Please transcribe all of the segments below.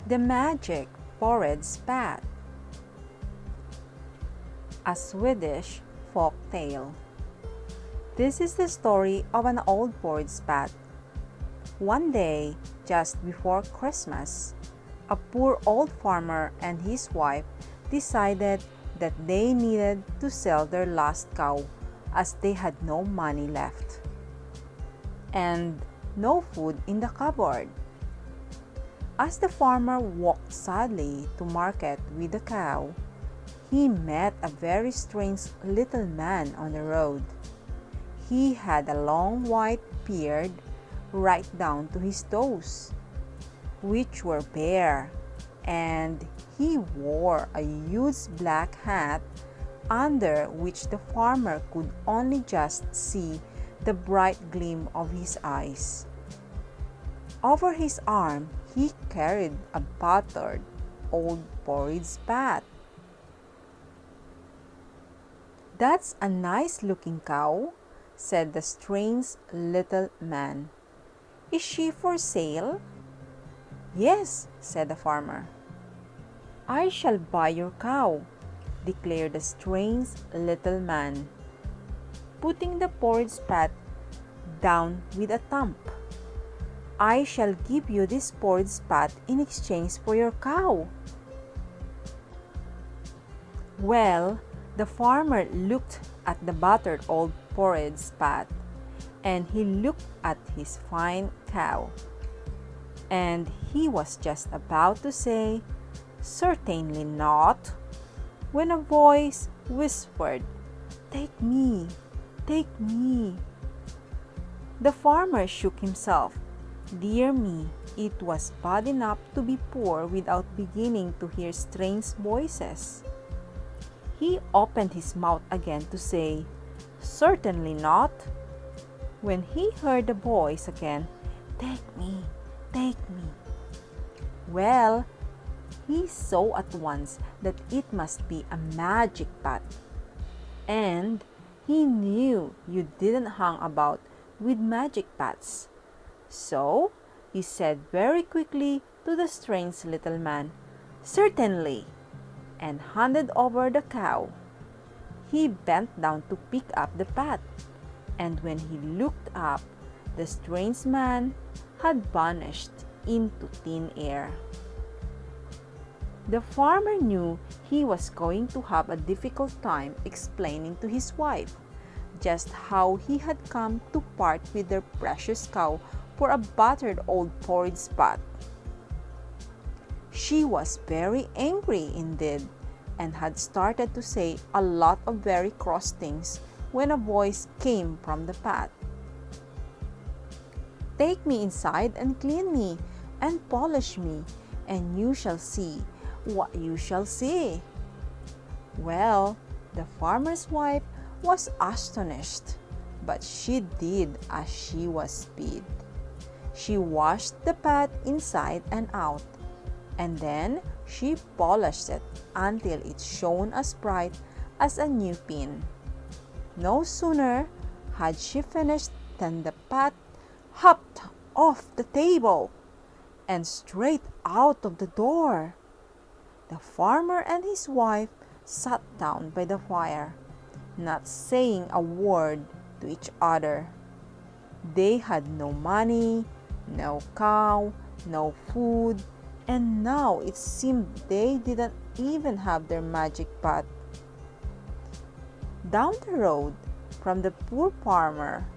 The Magic Porridge Pot. A Swedish folk tale. This is the story of an old porridge pot. One day, just before Christmas, a poor old farmer and his wife decided that they needed to sell their last cow as they had no money left and no food in the cupboard. As the farmer walked sadly to market with the cow, he met a very strange little man on the road. He had a long white beard right down to his toes, which were bare, and he wore a huge black hat under which the farmer could only just see the bright gleam of his eyes. Over his arm, he carried a battered old porridge pot. "That's a nice-looking cow," said the strange little man. "Is she for sale?" "Yes," said the farmer. "I shall buy your cow," declared the strange little man, putting the porridge pot down with a thump. "I shall give you this porridge pot in exchange for your cow." Well, the farmer looked at the battered old porridge pot, and he looked at his fine cow, and he was just about to say, "Certainly not," when a voice whispered, "Take me, take me." The farmer shook himself. Dear me, it was bad enough to be poor without beginning to hear strange voices. He opened his mouth again to say, "Certainly not," when he heard the voice again, "Take me, take me." Well, he saw at once that it must be a magic pot, and he knew you didn't hang about with magic pots. So he said very quickly to the strange little man, "Certainly," and handed over the cow. He bent down to pick up the pot, and when he looked up, the strange man had vanished into thin air. The farmer knew he was going to have a difficult time explaining to his wife just how he had come to part with their precious cow for a battered old porridge pot. She was very angry indeed, and had started to say a lot of very cross things when a voice came from the pot. "Take me inside and clean me and polish me, and you shall see what you shall see." Well, the farmer's wife was astonished, but she did as she was bid. She washed the pot inside and out, and then she polished it until it shone as bright as a new pin. No sooner had she finished than the pot hopped off the table and straight out of the door. The farmer and his wife sat down by the fire, not saying a word to each other. They had no money, no cow, no food, and now it seemed they didn't even have their magic pot. Down the road from the poor farmer,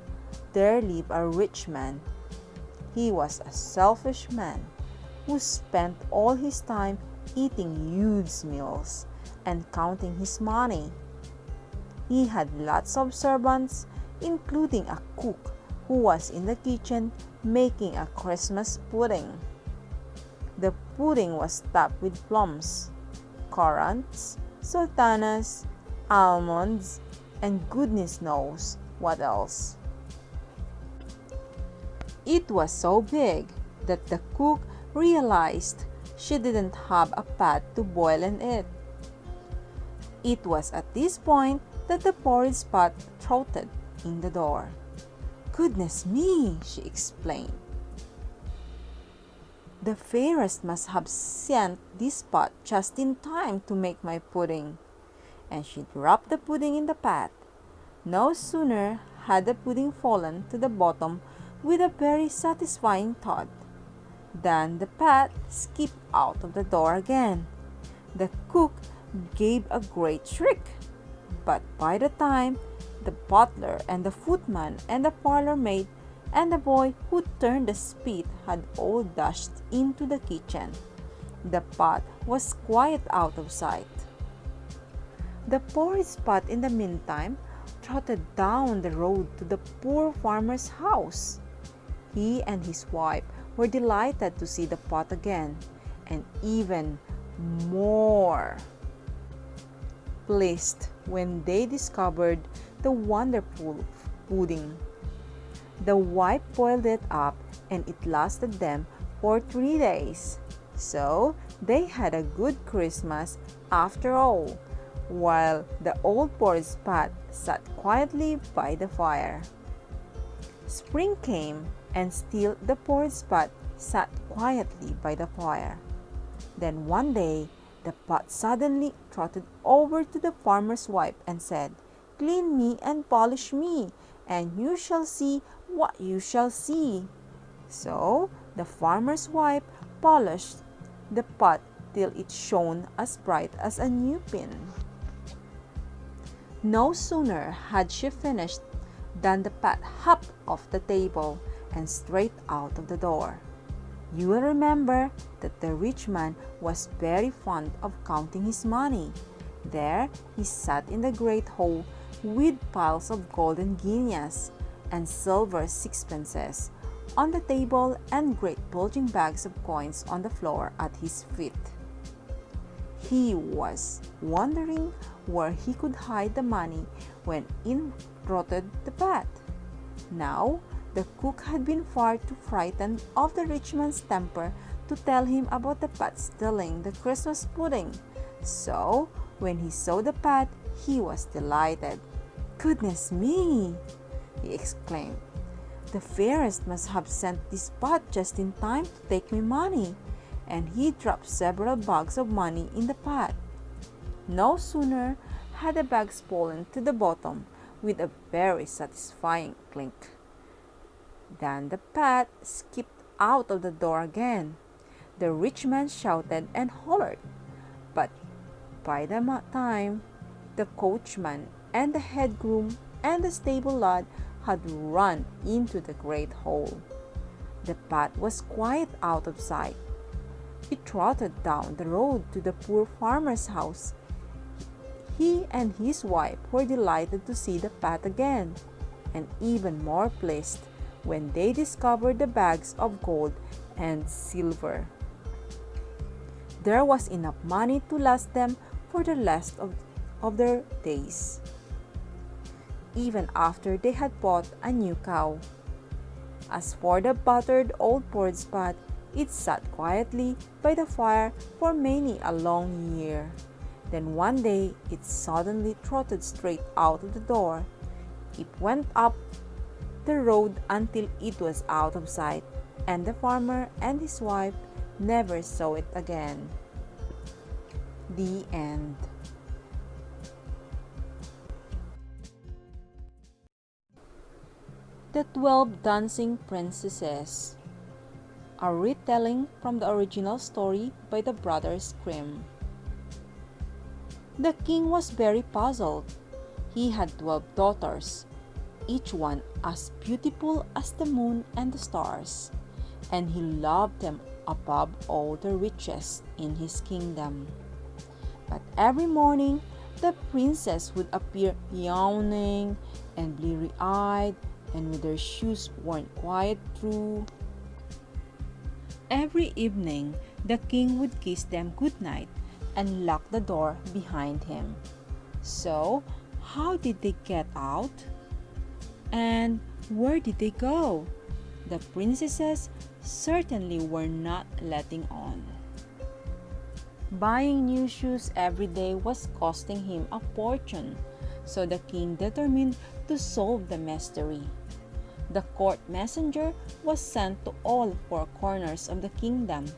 there lived a rich man. He was a selfish man who spent all his time eating huge meals and counting his money. He had lots of servants, including a cook who was in the kitchen making a Christmas pudding. The pudding was topped with plums, currants, sultanas, almonds, and goodness knows what else. It was so big that the cook realized she didn't have a pot to boil in it. It was at this point that the porridge pot trotted in the door. "Goodness me," she explained. The fairies must have sent this pot just in time to make my pudding." And she dropped the pudding in the pot. No sooner had the pudding fallen to the bottom with a very satisfying thud than the pot skipped out of the door again. The cook gave a great shriek, but by the time the butler and the footman and the parlor maid and the boy who turned the spit had all dashed into the kitchen, the pot was quite out of sight. The porridge pot in the meantime trotted down the road to the poor farmer's house. He and his wife were delighted to see the pot again, and even more pleased when they discovered the wonderful pudding. The wife boiled it up, and it lasted them for 3 days. So they had a good Christmas after all, while the old porridge pot sat quietly by the fire. Spring came, and still the porridge pot sat quietly by the fire. Then one day, the pot suddenly trotted over to the farmer's wife and said, "Clean me and polish me, and you shall see what you shall see." So the farmer's wife polished the pot till it shone as bright as a new pin. No sooner had she finished than the pot hopped off the table and straight out of the door. You will remember that the rich man was very fond of counting his money. There he sat in the great hall with piles of golden guineas and silver sixpences on the table and great bulging bags of coins on the floor at his feet. He was wondering where he could hide the money when in trotted the pot. Now, the cook had been far too frightened of the rich man's temper to tell him about the pot stealing the Christmas pudding. So, when he saw the pot, he was delighted. "Goodness me!" he exclaimed. "The fairies must have sent this pot just in time to take my money." And he dropped several bags of money in the pot. No sooner had the bags fallen to the bottom with a very satisfying clink than the pot skipped out of the door again. The rich man shouted and hollered, but by the time the coachman and the head groom and the stable lad had run into the great hall, the pot was quite out of sight. It trotted down the road to the poor farmer's house. He and his wife were delighted to see the pot again, and even more pleased when they discovered the bags of gold and silver. There was enough money to last them for the rest of their days, even after they had bought a new cow. As for the battered old porridge pot, it sat quietly by the fire for many a long year. Then one day it suddenly trotted straight out of the door. It went up the road until it was out of sight, and the farmer and his wife never saw it again. The end. The 12 Dancing Princesses. A retelling from the original story by the brothers Grimm. The king was very puzzled. He had 12 daughters, each one as beautiful as the moon and the stars, and he loved them above all the riches in his kingdom. But every morning, the princess would appear yawning and bleary-eyed and with their shoes worn quite through. Every evening, the king would kiss them goodnight and lock the door behind him. So, how did they get out? And where did they go? The princesses certainly were not letting on. Buying new shoes every day was costing him a fortune, so the king determined to solve the mystery. the court messenger was sent to all four corners of the kingdom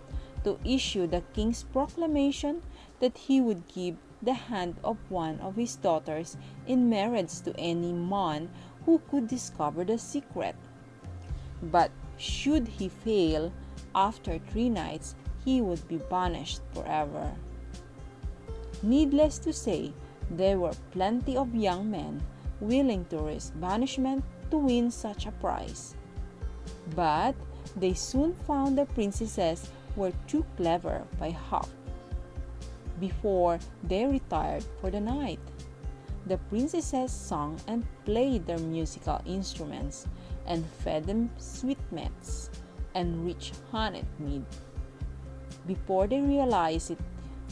to issue the king's proclamation that he would give the hand of one of his daughters in marriage to any man who could discover the secret. But should he fail, after 3 nights he would be banished forever. Needless to say, there were plenty of young men willing to risk banishment to win such a prize. But they soon found the princesses were too clever by half. Before they retired for the night, the princesses sang and played their musical instruments and fed them sweetmeats and rich honeyed mead. Before they realized it,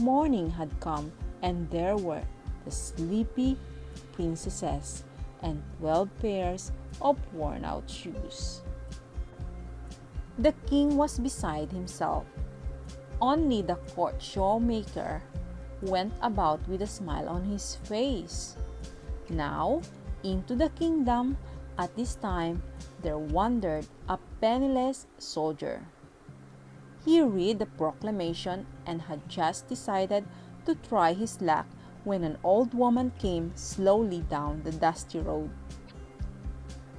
morning had come, and there were the sleepy princesses and 12 pairs of worn-out shoes. The king was beside himself. Only the court shoemaker went about with a smile on his face. Now, into the kingdom at this time there wandered a penniless soldier. He read the proclamation and had just decided to try his luck when an old woman came slowly down the dusty road.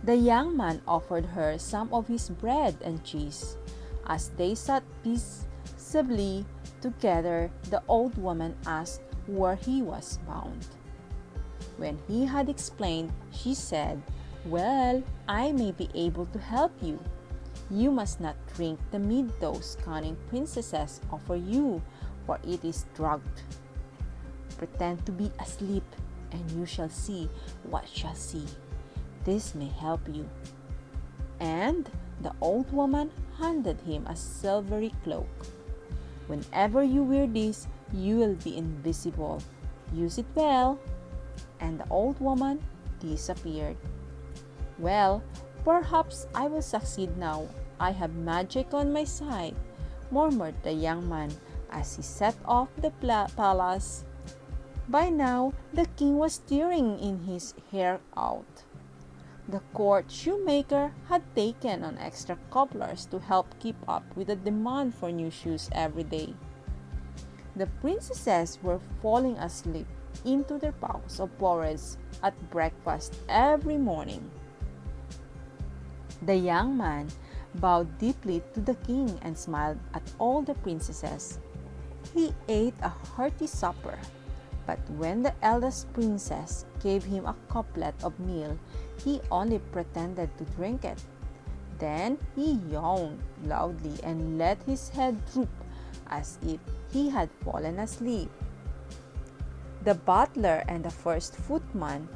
The young man offered her some of his bread and cheese. As they sat peaceably together, the old woman asked where he was bound. When he had explained, she said, "Well, I may be able to help you. You must not drink the mead those cunning princesses offer you, for it is drugged. Pretend to be asleep, and you shall see what shall see. This may help you." And the old woman handed him a silvery cloak. "Whenever you wear this, you will be invisible. Use it well." And the old woman disappeared. "Well, perhaps I will succeed now. I have magic on my side," murmured the young man as he set off the palace. By now, the king was tearing in his hair out. The court shoemaker had taken on extra cobblers to help keep up with the demand for new shoes every day. The princesses were falling asleep into their bowls of porridge at breakfast every morning. The young man bowed deeply to the king and smiled at all the princesses. He ate a hearty supper, but when the eldest princess gave him a couplet of meal, he only pretended to drink it. Then he yawned loudly and let his head droop as if he had fallen asleep. The butler and the first footman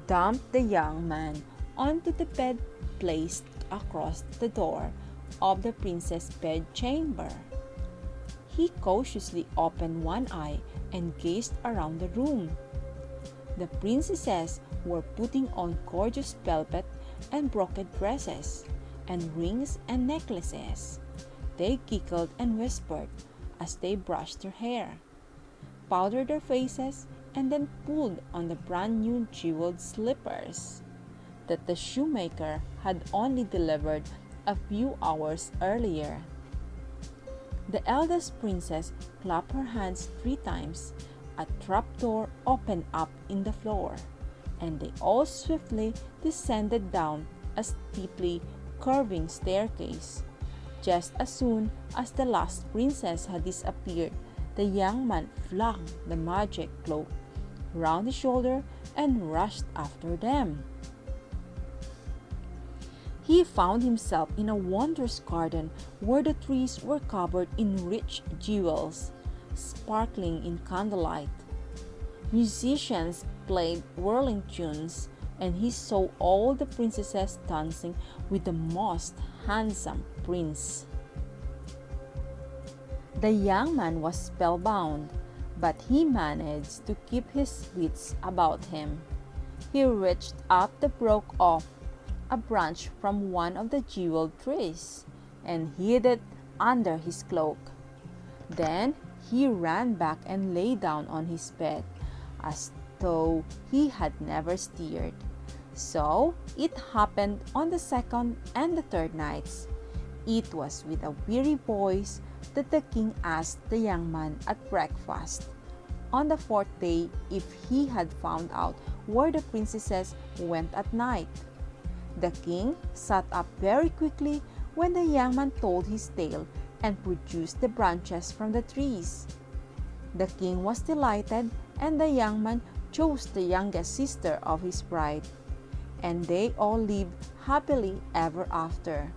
dumped the young man onto the bed placed across the door of the princess' bedchamber. He cautiously opened one eye and gazed around the room. The princesses were putting on gorgeous velvet and brocade dresses, and rings and necklaces. They giggled and whispered as they brushed their hair, powdered their faces, and then pulled on the brand new jeweled slippers that the shoemaker had only delivered a few hours earlier. The eldest princess clapped her hands 3 times. A trapdoor opened up in the floor, and they all swiftly descended down a steeply curving staircase. Just as soon as the last princess had disappeared, the young man flung the magic cloak round his shoulder and rushed after them. He found himself in a wondrous garden where the trees were covered in rich jewels, sparkling in candlelight. Musicians played whirling tunes, and he saw all the princesses dancing with the most handsome prince. The young man was spellbound, but he managed to keep his wits about him. He reached up and broke off a branch from one of the jeweled trees and hid it under his cloak. Then he ran back and lay down on his bed as though he had never stirred. So it happened on the second and the third nights. It was with a weary voice that the king asked the young man at breakfast on the fourth day if he had found out where the princesses went at night. The king sat up very quickly when the young man told his tale and produced the branches from the trees. The king was delighted, and the young man chose the youngest sister of his bride, and they all lived happily ever after.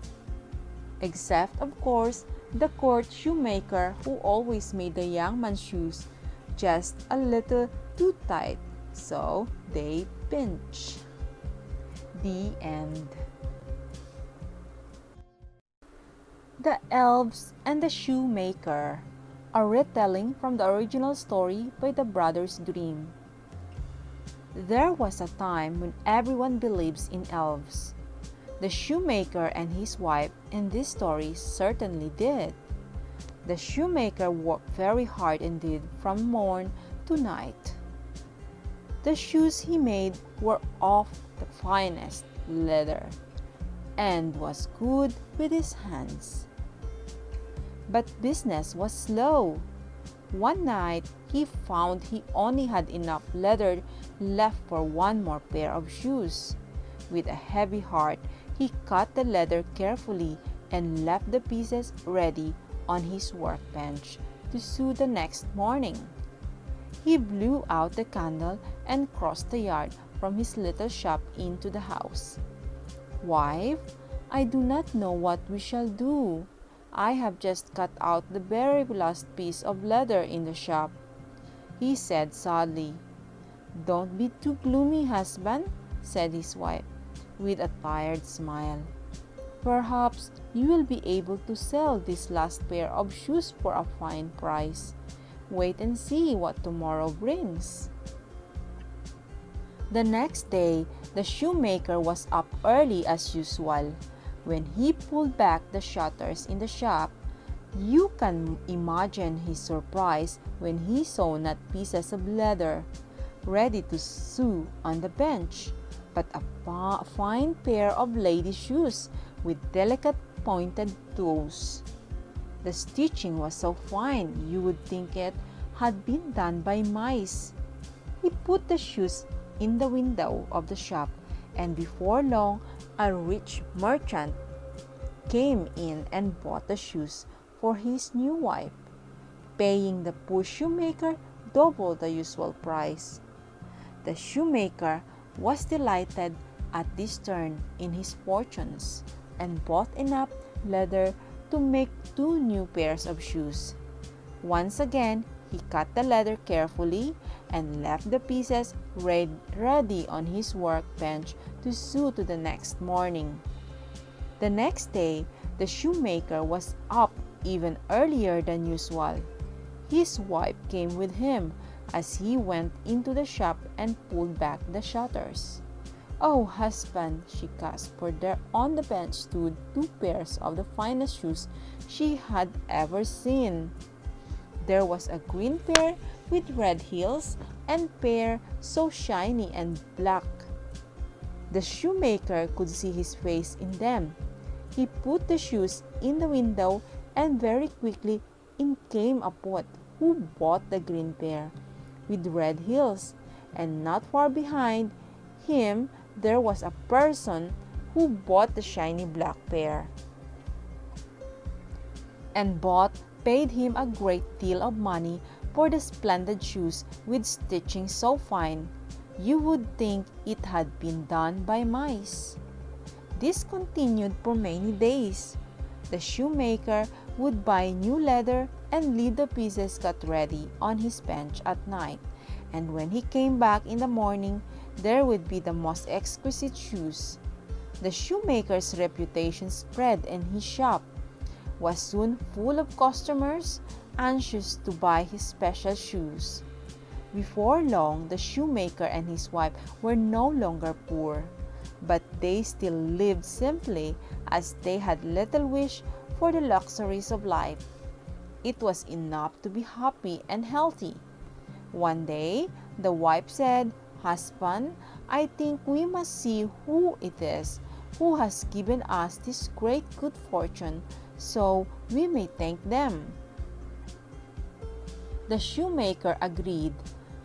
Except, of course, the court shoemaker, who always made the young man's shoes just a little too tight, so they pinched. The end. The Elves and the Shoemaker, a retelling from the original story by the Brothers Grimm. There was a time when everyone believes in elves. The shoemaker and his wife in this story certainly did. The shoemaker worked very hard indeed from morn to night. The shoes he made were of the finest leather and was good with his hands. But business was slow. One night he found he only had enough leather left for one more pair of shoes. With a heavy heart, he cut the leather carefully and left the pieces ready on his workbench to sew the next morning. He blew out the candle and crossed the yard from his little shop into the house. "Wife, I do not know what we shall do. I have just cut out the very last piece of leather in the shop," he said sadly. "Don't be too gloomy, husband," said his wife, with a tired smile. "Perhaps you will be able to sell this last pair of shoes for a fine price. Wait and see what tomorrow brings." The next day, the shoemaker was up early as usual. When he pulled back the shutters in the shop, you can imagine his surprise when he saw not pieces of leather ready to sew on the bench, but a fine pair of ladies' shoes with delicate pointed toes. The stitching was so fine you would think it had been done by mice. He put the shoes in the window of the shop, and before long a rich merchant came in and bought the shoes for his new wife, paying the poor shoemaker double the usual price. The shoemaker was delighted at this turn in his fortunes and bought enough leather to make 2 new pairs of shoes. Once again, he cut the leather carefully and left the pieces ready on his workbench to sew to the next morning. The next day, the shoemaker was up even earlier than usual. His wife came with him as he went into the shop and pulled back the shutters. "Oh, husband," she gasped, for there on the bench stood 2 pairs of the finest shoes she had ever seen. There was a green pair with red heels and pair so shiny and black. The shoemaker could see his face in them. He put the shoes in the window, and very quickly in came a pot who bought the green pair with red heels, and not far behind him there was a person who bought the shiny black pair, and both paid him a great deal of money for the splendid shoes with stitching so fine you would think it had been done by mice. This continued for many days. The shoemaker would buy new leather and leave the pieces cut ready on his bench at night, and when he came back in the morning, there would be the most exquisite shoes. The shoemaker's reputation spread, and his shop was soon full of customers anxious to buy his special shoes. Before long, the shoemaker and his wife were no longer poor, but they still lived simply, as they had little wish for the luxuries of life. It was enough to be happy and healthy. One day, the wife said, "Husband, I think we must see who it is who has given us this great good fortune, so we may thank them." The shoemaker agreed.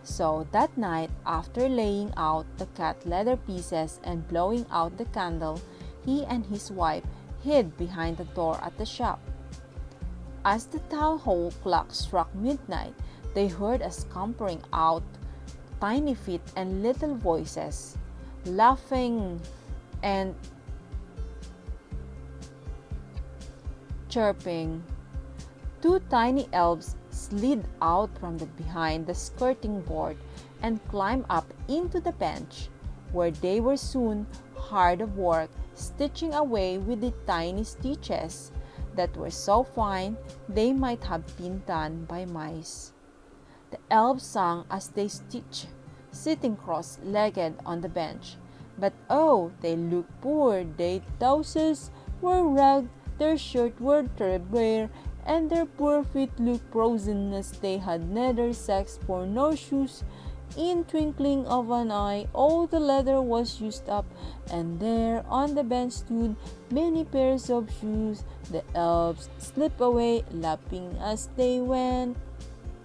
So that night, after laying out the cat leather pieces and blowing out the candle, he and his wife hid behind the door at the shop. As the town hall clock struck midnight, they heard a scampering out, tiny feet and little voices, laughing and chirping. Two tiny elves slid out from behind the skirting board and climbed up into the bench, where they were soon hard at work stitching away with the tiny stitches that were so fine they might have been done by mice. The elves sang as they stitched, sitting cross-legged on the bench. But oh, they looked poor, their trousers were ragged, their shirts were threadbare, and their poor feet looked frozen as they had neither socks nor shoes. In twinkling of an eye, all the leather was used up, and there on the bench stood many pairs of shoes. The elves slipped away, laughing as they went.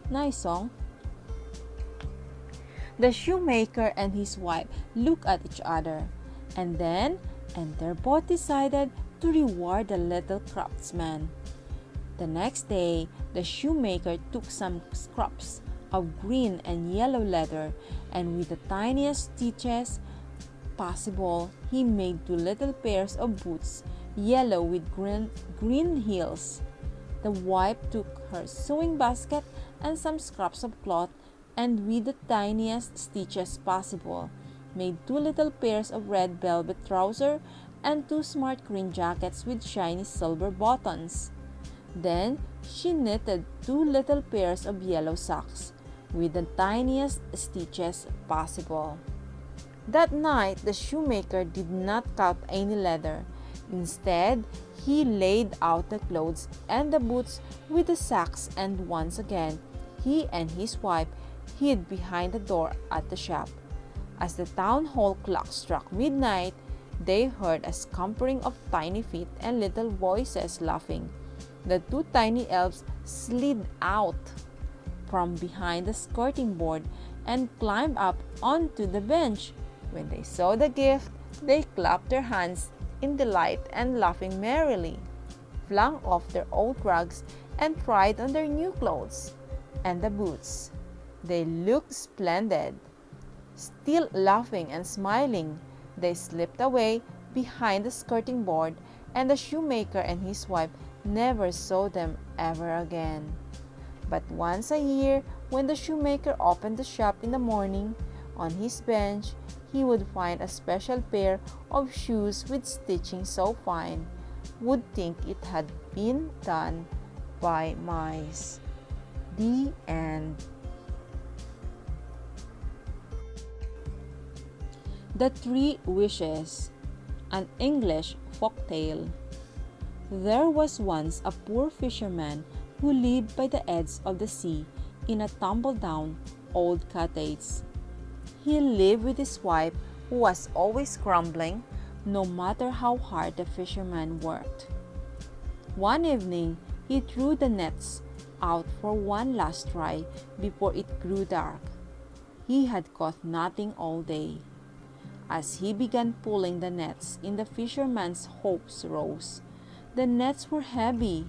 Nice song. The shoemaker and his wife looked at each other, and they both decided to reward the little craftsman. The next day, the shoemaker took some scraps of green and yellow leather, and with the tiniest stitches possible, he made two little pairs of boots, yellow with green heels. The wife took her sewing basket and some scraps of cloth, and with the tiniest stitches possible, made two little pairs of red velvet trousers and two smart green jackets with shiny silver buttons. Then she knitted two little pairs of yellow socks with the tiniest stitches possible. That night the shoemaker did not cut any leather. Instead, he laid out the clothes and the boots with the socks, and once again he and his wife hid behind the door at the shop. As the town hall clock struck midnight, they heard a scampering of tiny feet and little voices laughing. The two tiny elves slid out from behind the skirting board and climbed up onto the bench. When they saw the gift, they clapped their hands in delight and, laughing merrily, flung off their old rugs and tried on their new clothes and the boots. They looked splendid. Still laughing and smiling, they slipped away behind the skirting board, and the shoemaker and his wife never saw them ever again. But once a year, when the shoemaker opened the shop in the morning, on his bench he would find a special pair of shoes with stitching so fine, would think it had been done by mice. The end. The Three Wishes, an English folktale. There was once a poor fisherman who lived by the edge of the sea in a tumble-down old cottage. He lived with his wife, who was always grumbling, no matter how hard the fisherman worked. One evening, he threw the nets out for one last try before it grew dark. He had caught nothing all day. As he began pulling the nets in, the fisherman's hopes rose. The nets were heavy,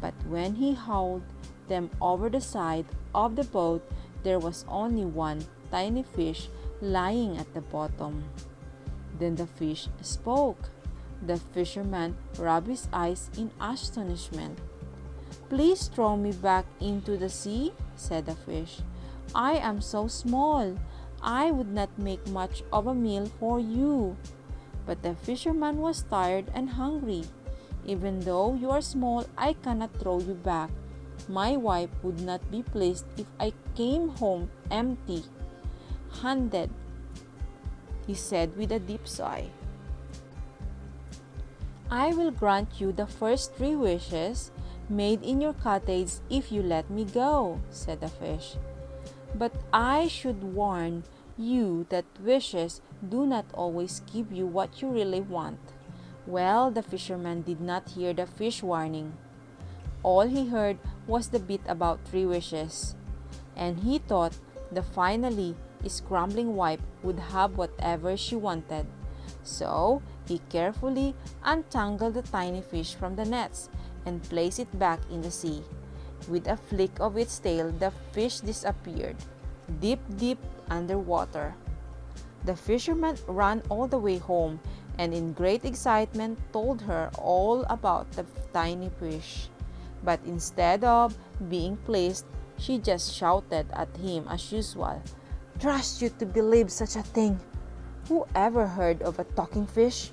but when he hauled them over the side of the boat, there was only one tiny fish lying at the bottom. Then the fish spoke. The fisherman rubbed his eyes in astonishment. "Please throw me back into the sea," said the fish. "I am so small. I would not make much of a meal for you." But the fisherman was tired and hungry. "Even though you are small, I cannot throw you back. My wife would not be pleased if I came home empty-handed," he said with a deep sigh. "I will grant you the first 3 wishes made in your cottage if you let me go," said the fish. "But I should warn you that wishes do not always give you what you really want. Well, the fisherman did not hear the fish warning. All he heard was the bit about 3 wishes, and he thought the finally scrambling wife would have whatever she wanted. So he carefully untangled the tiny fish from the nets and placed it back in the sea. With a flick of its tail, the fish disappeared, deep, deep underwater. The fisherman ran all the way home and in great excitement told her all about the tiny fish. But instead of being pleased, she just shouted at him as usual. "Trust you to believe such a thing! Who ever heard of a talking fish?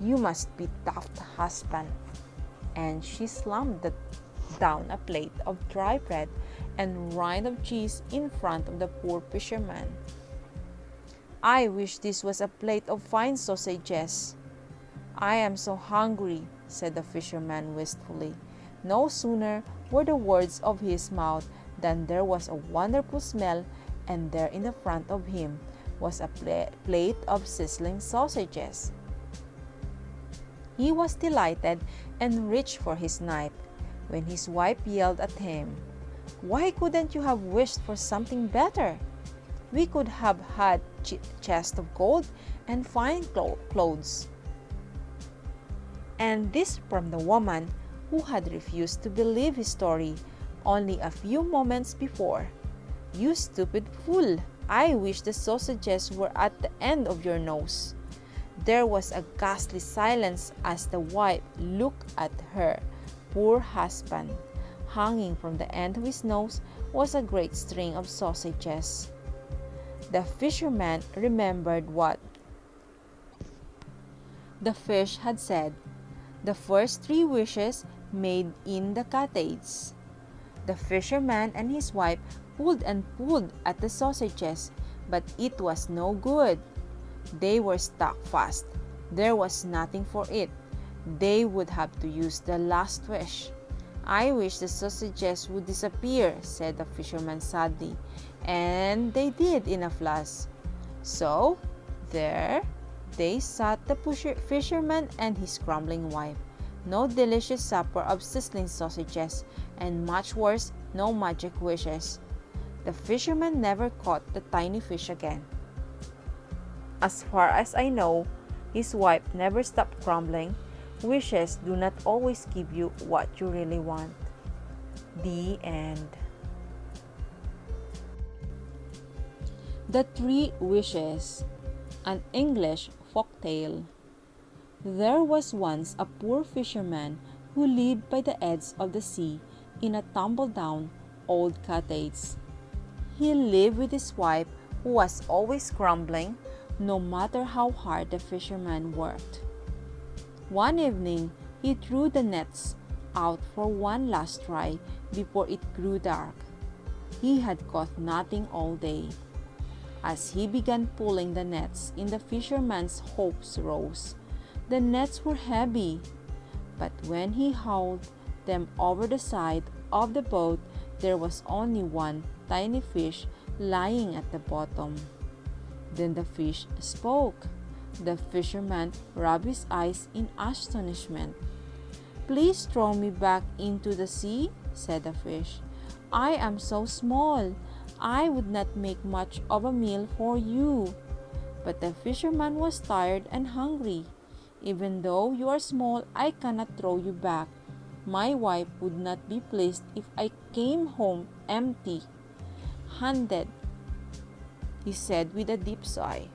You must be daft, husband." And she slammed down a plate of dry bread and rind of cheese in front of the poor fisherman. "I wish this was a plate of fine sausages. I am so hungry," said the fisherman wistfully. No sooner were the words of his mouth than there was a wonderful smell, and there in the front of him was a plate of sizzling sausages. He was delighted and reached for his knife, when his wife yelled at him, "Why couldn't you have wished for something better? We could have had chest of gold and fine clothes." And this from the woman who had refused to believe his story only a few moments before. "You stupid fool! I wish the sausages were at the end of your nose." There was a ghastly silence as the wife looked at her poor husband. Hanging from the end of his nose was a great string of sausages. The fisherman remembered what the fish had said. The first 3 wishes made in the cottage. The fisherman and his wife pulled and pulled at the sausages, but it was no good. They were stuck fast. There was nothing for it. They would have to use the last wish. "I wish the sausages would disappear," said the fisherman sadly, and they did in a flash. So there they sat, the fisherman and his grumbling wife. No delicious supper of sizzling sausages, and much worse, no magic wishes. The fisherman never caught the tiny fish again. As far as I know, his wife never stopped grumbling. Wishes do not always give you what you really want. The end. The 3 Wishes, an English folktale. There was once a poor fisherman who lived by the edge of the sea in a tumble-down old cottage. He lived with his wife, who was always grumbling, no matter how hard the fisherman worked. One evening, he threw the nets out for one last try before it grew dark. He had caught nothing all day. As he began pulling the nets in, the fisherman's hopes rose. The nets were heavy, but when he hauled them over the side of the boat, there was only one tiny fish lying at the bottom. Then the fish spoke. The fisherman rubbed his eyes in astonishment. "Please throw me back into the sea," said the fish. "I am so small. I would not make much of a meal for you." But the fisherman was tired and hungry. "Even though you are small, I cannot throw you back. My wife would not be pleased if I came home empty-handed," he said with a deep sigh.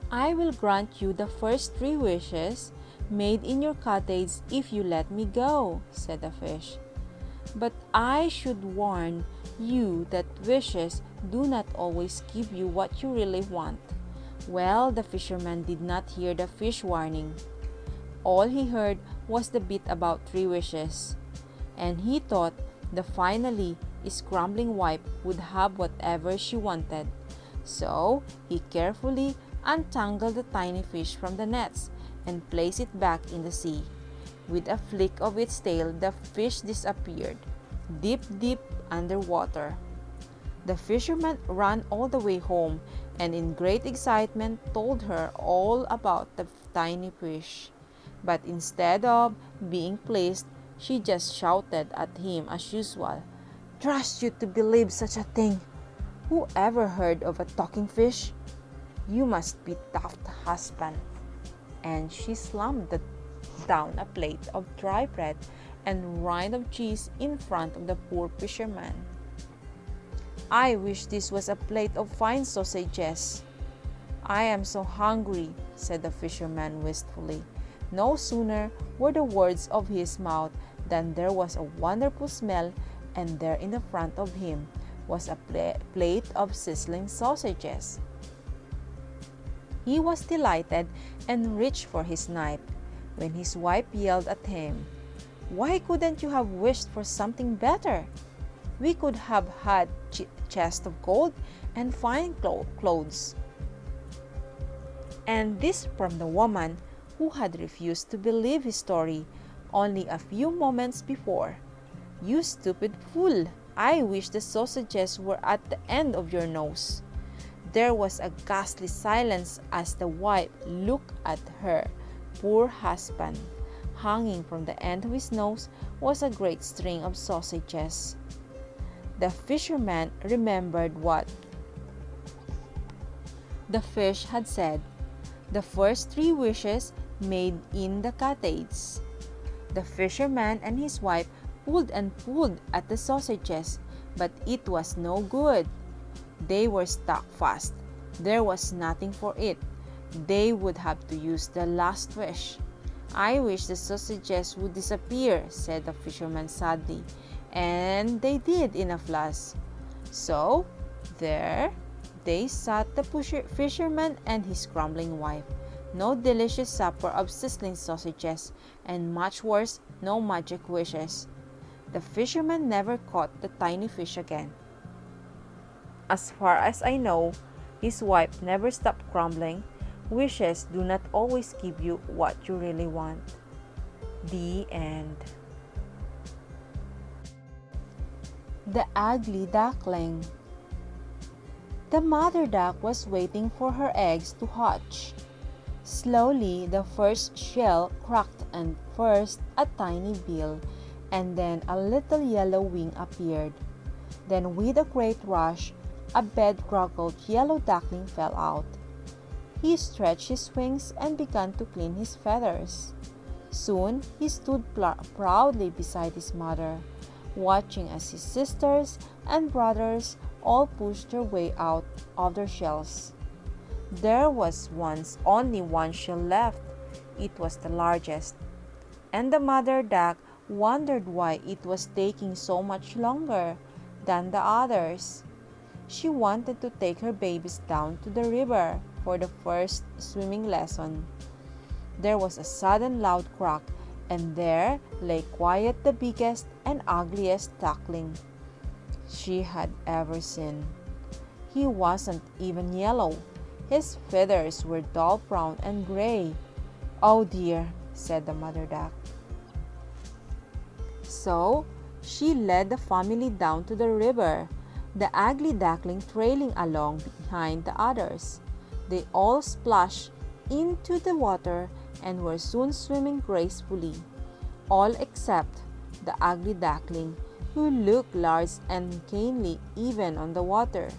"I will grant you the first 3 wishes made in your cottage if you let me go," said the fish. "But I should warn you that wishes do not always give you what you really want." Well, the fisherman did not hear the fish warning. All he heard was the bit about 3 wishes, and he thought the finally scrambling wife would have whatever she wanted. So he carefully untangled the tiny fish from the nets and placed it back in the sea. With a flick of its tail, the fish disappeared, deep, deep underwater. The fisherman ran all the way home and in great excitement told her all about the tiny fish. But instead of being pleased, she just shouted at him as usual. "Trust you to believe such a thing! Who ever heard of a talking fish? You must be daft, husband." And she slammed down a plate of dry bread and rind of cheese in front of the poor fisherman. "I wish this was a plate of fine sausages." "I am so hungry," said the fisherman wistfully. No sooner were the words of his mouth than there was a wonderful smell, and there in the front of him was a plate of sizzling sausages. He was delighted and reached for his knife, when his wife yelled at him, "Why couldn't you have wished for something better? We could have had chest of gold and fine clothes." And this from the woman who had refused to believe his story only a few moments before. "You stupid fool! I wish the sausages were at the end of your nose." There was a ghastly silence as the wife looked at her poor husband. Hanging from the end of his nose was a great string of sausages. The fisherman remembered what the fish had said, the first 3 wishes made in the cottage. The fisherman and his wife pulled and pulled at the sausages, but it was no good. They were stuck fast. There was nothing for it. They would have to use the last wish. "I wish the sausages would disappear," said the fisherman sadly, and they did in a flash. So there they sat, the fisherman and his grumbling wife. No delicious supper of sizzling sausages, and much worse, no magic wishes. The fisherman never caught the tiny fish again. As far as I know, his wife never stopped grumbling. Wishes do not always give you what you really want. The end. The Ugly Duckling. The mother duck was waiting for her eggs to hatch. Slowly, the first shell cracked, and first a tiny bill, and then a little yellow wing appeared. Then with a great rush, a bedraggled yellow duckling fell out. He stretched his wings and began to clean his feathers. Soon he stood proudly beside his mother, watching as his sisters and brothers all pushed their way out of their shells. There was once only one shell left. It was the largest, and the mother duck wondered why it was taking so much longer than the others. She wanted to take her babies down to the river for the first swimming lesson. There was a sudden loud crack, and there lay quiet the biggest and ugliest duckling she had ever seen. He wasn't even yellow. His feathers were dull brown and gray. "Oh dear," said the mother duck. So she led the family down to the river, the ugly duckling trailing along behind the others. They all splashed into the water and were soon swimming gracefully, all except the ugly duckling, who looked large and uncanny even on the water.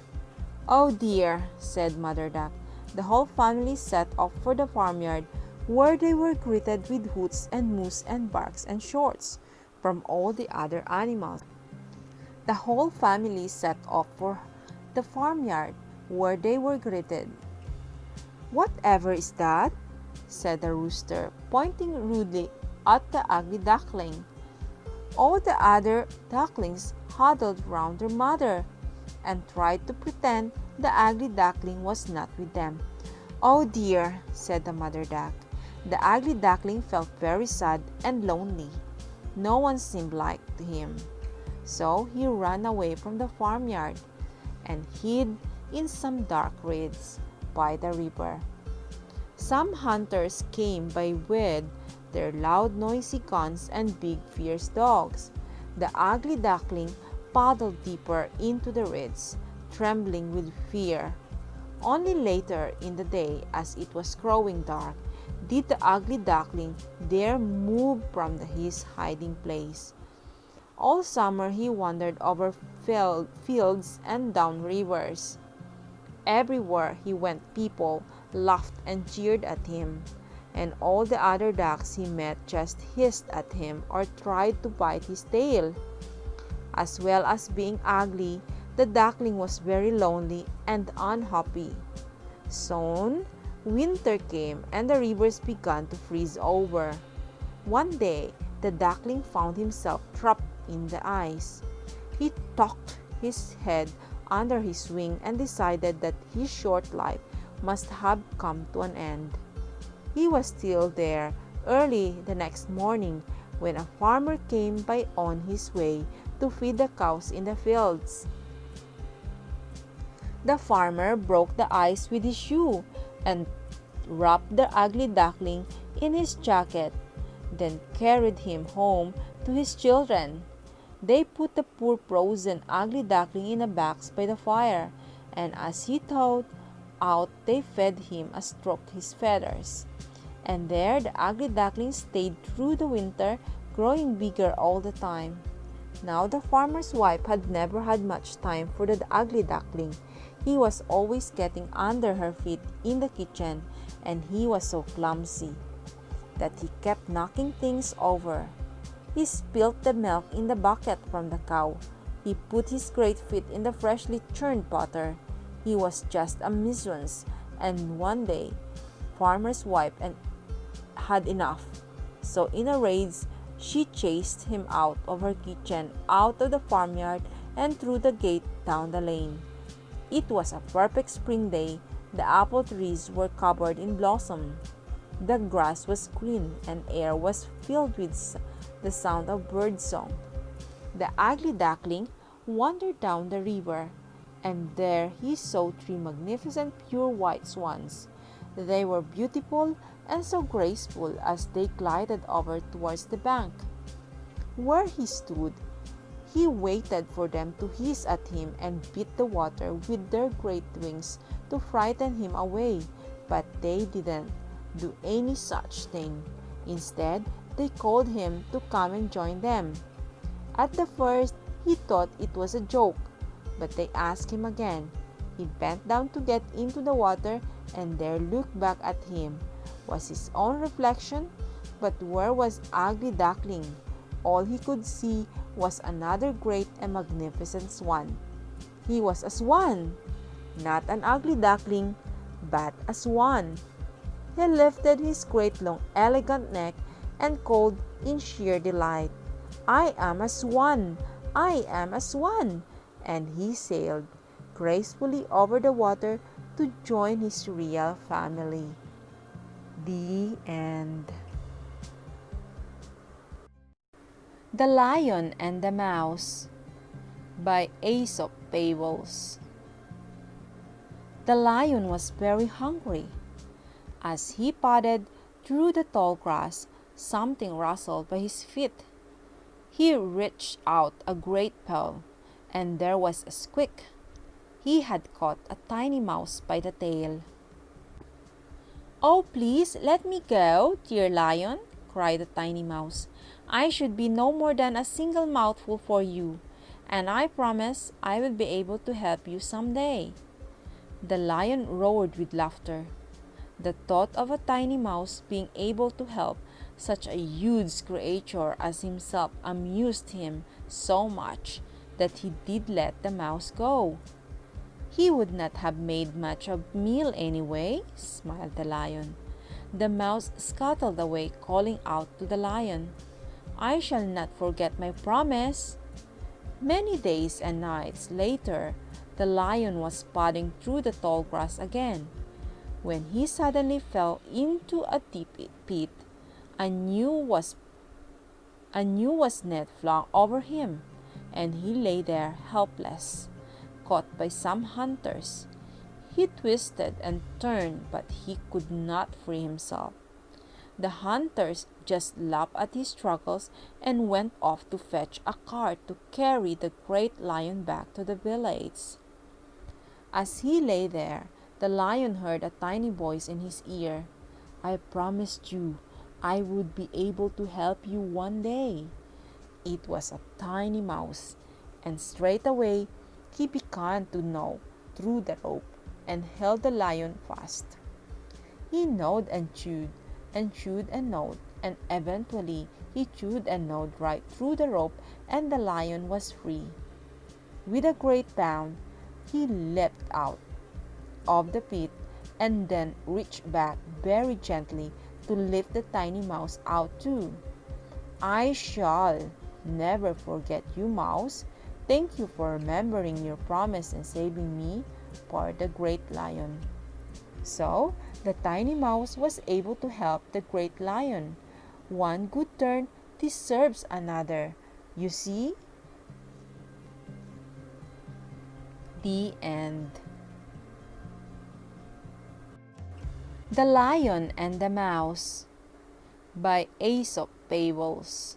"Oh dear," said Mother Duck. The whole family set off for the farmyard, where they were greeted with hoots and moos and barks and shorts from all the other animals. The whole family set off for the farmyard, where they were greeted. "Whatever is that?" said the rooster, pointing rudely at the ugly duckling. All the other ducklings huddled round their mother and tried to pretend the ugly duckling was not with them. "Oh dear," said the mother duck. The ugly duckling felt very sad and lonely. No one seemed like him. So he ran away from the farmyard and hid in some dark reeds by the river. Some hunters came by with their loud noisy guns and big fierce dogs. The ugly duckling paddled deeper into the reeds, trembling with fear. Only later in the day, as it was growing dark, did the ugly duckling dare move from his hiding place. All summer he wandered over fields and down rivers. Everywhere he went, people laughed and jeered at him, and all the other ducks he met just hissed at him or tried to bite his tail. As well as being ugly, the duckling was very lonely and unhappy. Soon, winter came and the rivers began to freeze over. One day, the duckling found himself trapped in the ice. He tucked his head under his wing and decided that his short life must have come to an end. He was still there early the next morning when a farmer came by on his way to feed the cows in the fields. The farmer broke the ice with his shoe and wrapped the ugly duckling in his jacket, then carried him home to his children. They put the poor frozen ugly duckling in a box by the fire, and as he thawed out they fed him and stroked his feathers. And there the ugly duckling stayed through the winter, growing bigger all the time. Now the farmer's wife had never had much time for the ugly duckling. He was always getting under her feet in the kitchen, and he was so clumsy that he kept knocking things over. He spilled the milk in the bucket from the cow. He put his great feet in the freshly churned butter. He was just a nuisance, and one day, farmer's wife had enough. So in a rage, she chased him out of her kitchen, out of the farmyard, and through the gate down the lane. It was a perfect spring day. The apple trees were covered in blossom. The grass was green, and air was filled with the sound of birdsong. The ugly duckling wandered down the river, and there he saw three magnificent pure white swans. They were beautiful and so graceful as they glided over towards the bank. Where he stood, he waited for them to hiss at him and beat the water with their great wings to frighten him away, but they didn't do any such thing. Instead, they called him to come and join them. At the first, he thought it was a joke, but they asked him again. He bent down to get into the water, and there looked back at him was his own reflection, but where was ugly duckling? All he could see was another great and magnificent swan. He was a swan, not an ugly duckling, but a swan. He lifted his great long elegant neck and called in sheer delight, "I am a swan! I am a swan!" And he sailed gracefully over the water to join his real family. The end. The Lion and the Mouse by Aesop Fables. The lion was very hungry. As he padded through the tall grass, something rustled by his feet. He reached out a great paw, and there was a squeak. He had caught a tiny mouse by the tail. "Oh, please let me go, dear lion," cried the tiny mouse. "I should be no more than a single mouthful for you, and I promise I will be able to help you some day." The lion roared with laughter. The thought of a tiny mouse being able to help such a huge creature as himself amused him so much that he did let the mouse go. "He would not have made much of a meal anyway," smiled the lion. The mouse scuttled away, calling out to the lion, "I shall not forget my promise." Many days and nights later, the lion was padding through the tall grass again, when he suddenly fell into a deep pit. A new net flung over him, and he lay there helpless, caught by some hunters. He twisted and turned, but he could not free himself. The hunters just laughed at his struggles and went off to fetch a cart to carry the great lion back to the village. As he lay there, the lion heard a tiny voice in his ear. "I promised you I would be able to help you one day." It was a tiny mouse, and straightway he began to gnaw through the rope and held the lion fast. He gnawed and chewed and chewed and gnawed, and eventually he chewed and gnawed right through the rope, and the lion was free. With a great bound, he leapt out of the pit and then reached back very gently to lift the tiny mouse out too. "I shall never forget you, mouse. Thank you for remembering your promise and saving me," purred the great lion. So, the tiny mouse was able to help the great lion. One good turn deserves another. You see? The end. The Lion and the Mouse by Aesop Fables.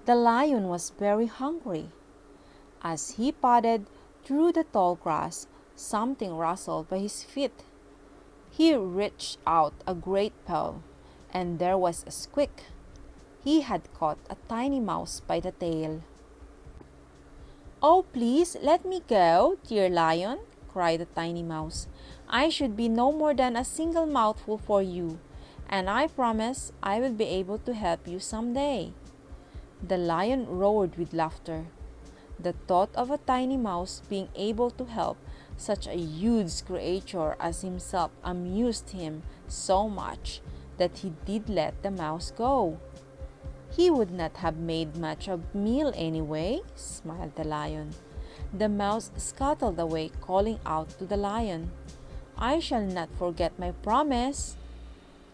The lion was very hungry. As he padded through the tall grass, something rustled by his feet. He reached out a great paw, and there was a squeak. He had caught a tiny mouse by the tail. "Oh, please let me go, dear lion," cried the tiny mouse. "I should be no more than a single mouthful for you, and I promise I will be able to help you some day." The lion roared with laughter. The thought of a tiny mouse being able to help such a huge creature as himself amused him so much that he did let the mouse go. "He would not have made much of a meal anyway," smiled the lion. The mouse scuttled away, calling out to the lion, "I shall not forget my promise."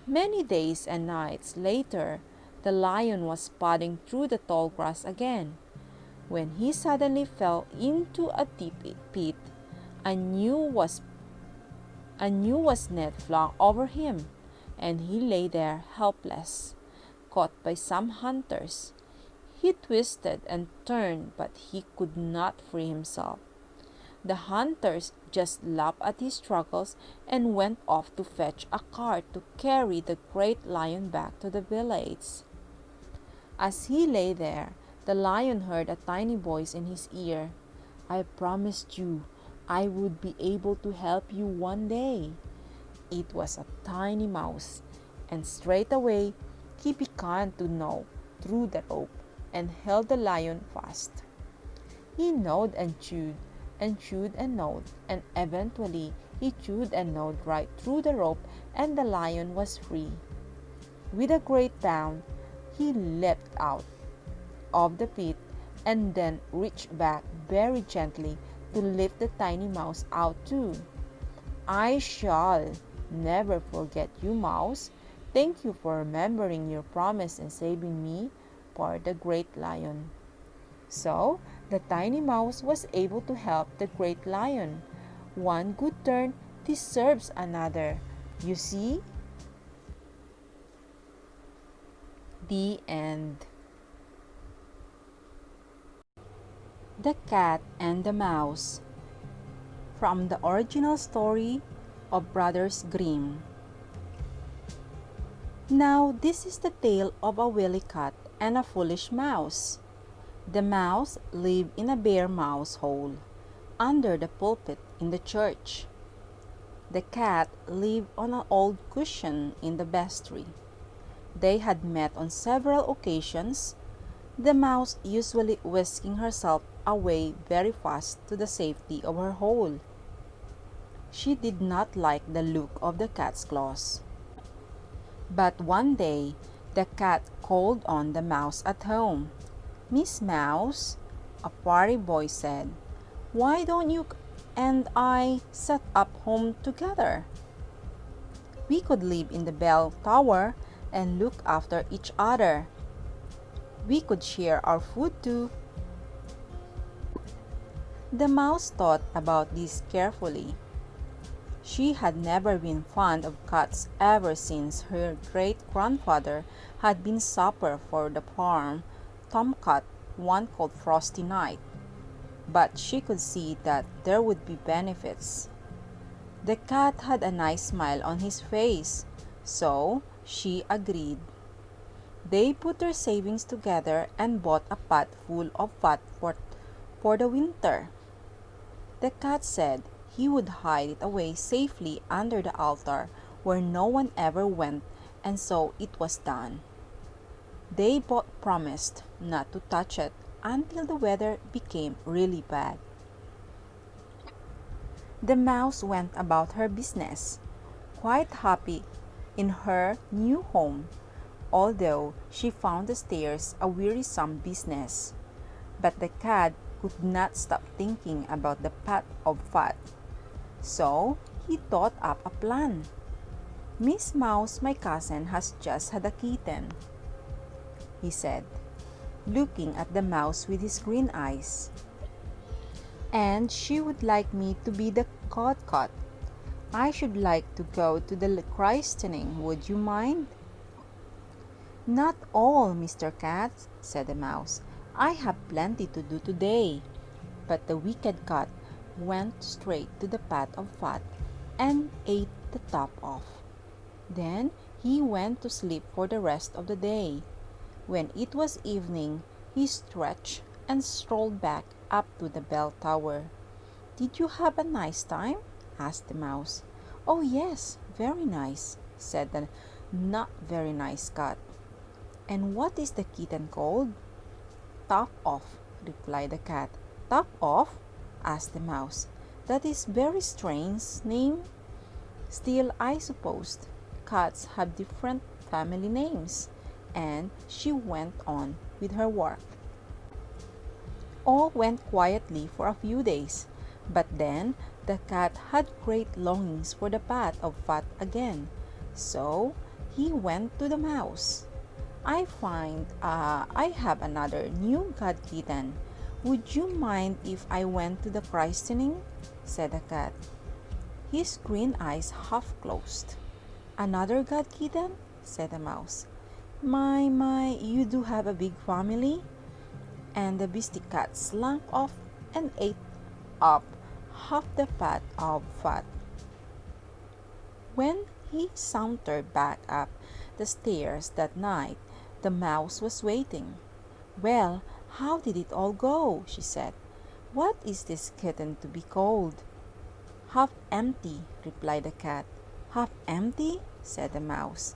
Many days and nights later, the lion was padding through the tall grass again, when he suddenly fell into a deep pit. A new net flung over him, and he lay there helpless, caught by some hunters. He twisted and turned, but he could not free himself. The hunters just laughed at his struggles and went off to fetch a cart to carry the great lion back to the village. As he lay there, the lion heard a tiny voice in his ear. "I promised you I would be able to help you one day." It was a tiny mouse, and straightway he began to gnaw through the rope and held the lion fast. He gnawed and chewed and chewed and gnawed, and eventually he chewed and gnawed right through the rope, and the lion was free. With a great bound, he leapt out of the pit and then reached back very gently to lift the tiny mouse out too. "I shall never forget you, mouse. Thank you for remembering your promise and saving me," purred the great lion. So, the tiny mouse was able to help the great lion. One good turn deserves another. You see? The end. The Cat and the Mouse, from the original story of Brothers Grimm. Now this is the tale of a wily cat and a foolish mouse. The mouse lived in a bare mouse hole under the pulpit in the church. The cat lived on an old cushion in the vestry. They had met on several occasions, the mouse usually whisking herself away very fast to the safety of her hole. She did not like the look of the cat's claws. But one day, the cat called on the mouse at home. "Miss Mouse," a party boy said, "why don't you and I set up home together? We could live in the bell tower and look after each other. We could share our food too." The mouse thought about this carefully. She had never been fond of cats ever since her great-grandfather had been supper for the farm tomcat, one called Frosty Night. but she could see that there would be benefits. The cat had a nice smile on his face, so she agreed. They put their savings together and bought a pot full of fat for the winter. The cat said he would hide it away safely under the altar where no one ever went, and so it was done. They both promised not to touch it until the weather became really bad. The mouse went about her business, quite happy in her new home, although she found the stairs a wearisome business. But the cat could not stop thinking about the pot of fat, so he thought up a plan. "Miss Mouse, my cousin, has just had a kitten," he said, looking at the mouse with his green eyes. "And she would like me to be the cat. I should like to go to the christening. Would you mind?" "Not all, Mr. Cat," said the mouse. "I have plenty to do today." But the wicked cat went straight to the pot of fat and ate the top off. Then he went to sleep for the rest of the day. When it was evening, he stretched and strolled back up to the bell tower. "Did you have a nice time?" asked the mouse. "Oh yes, very nice," said the not very nice cat. "And what is the kitten called?" "Top off," replied the cat. "Top off?" asked the mouse. "That is very strange name. Still, I suppose cats have different family names." And she went on with her work. All went quietly for a few days, but then the cat had great longings for the pot of fat again, so he went to the mouse. "I find I have another new god kitten. Would you mind if I went to the christening?" said the cat. His green eyes half closed. "Another god kitten?" said the mouse. My, you do have a big family." And the beastly cat slunk off and ate up half the pot of fat. When he sauntered back up the stairs that night, the mouse was waiting. "Well, how did it all go?" she said. "What is this kitten to be called?" "Half empty," replied the cat. "Half empty?" said the mouse.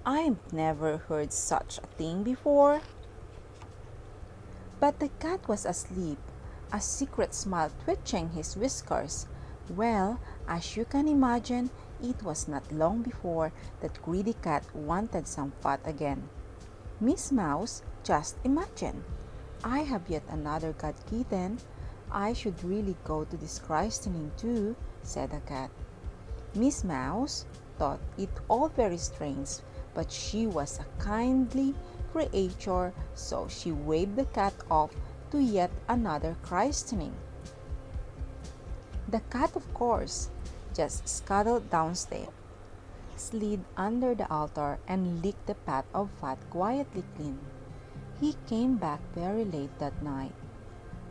"I've never heard such a thing before." But the cat was asleep, a secret smile twitching his whiskers. Well, as you can imagine, it was not long before that greedy cat wanted some fat again. "Miss Mouse, just imagine! I have yet another cat kitten. I should really go to this christening too," said the cat. Miss Mouse thought it all very strange, but she was a kindly creature, so she waved the cat off to yet another christening. The cat, of course, just scuttled downstairs, slid under the altar, and licked the pot of fat quietly clean. He came back very late that night.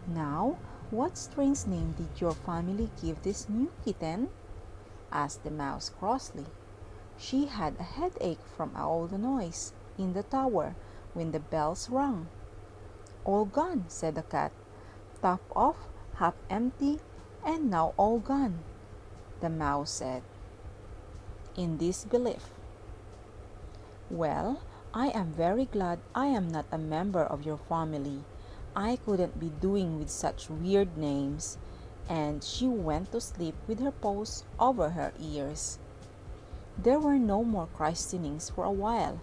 "Now, what strange name did your family give this new kitten?" asked the mouse crossly. She had a headache from all the noise in the tower when the bells rang. "All gone," said the cat. "Top off, half empty, and now all gone," the mouse said, in disbelief. "Well, I am very glad I am not a member of your family. I couldn't be doing with such weird names." And she went to sleep with her paws over her ears. There were no more christenings for a while.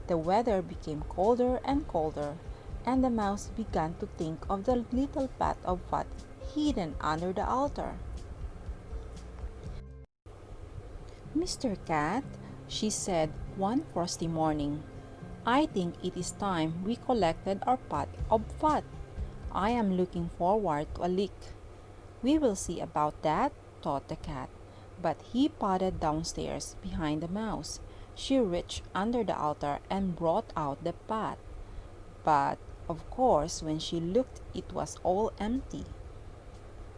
The weather became colder and colder, and the mouse began to think of the little pot of fat hidden under the altar. "Mr. Cat," she said one frosty morning, "I think it is time we collected our pot of fat. I am looking forward to a lick." "We will see about that," thought the cat, but he padded downstairs behind the mouse. She reached under the altar and brought out the pot. But, of course, when she looked, it was all empty.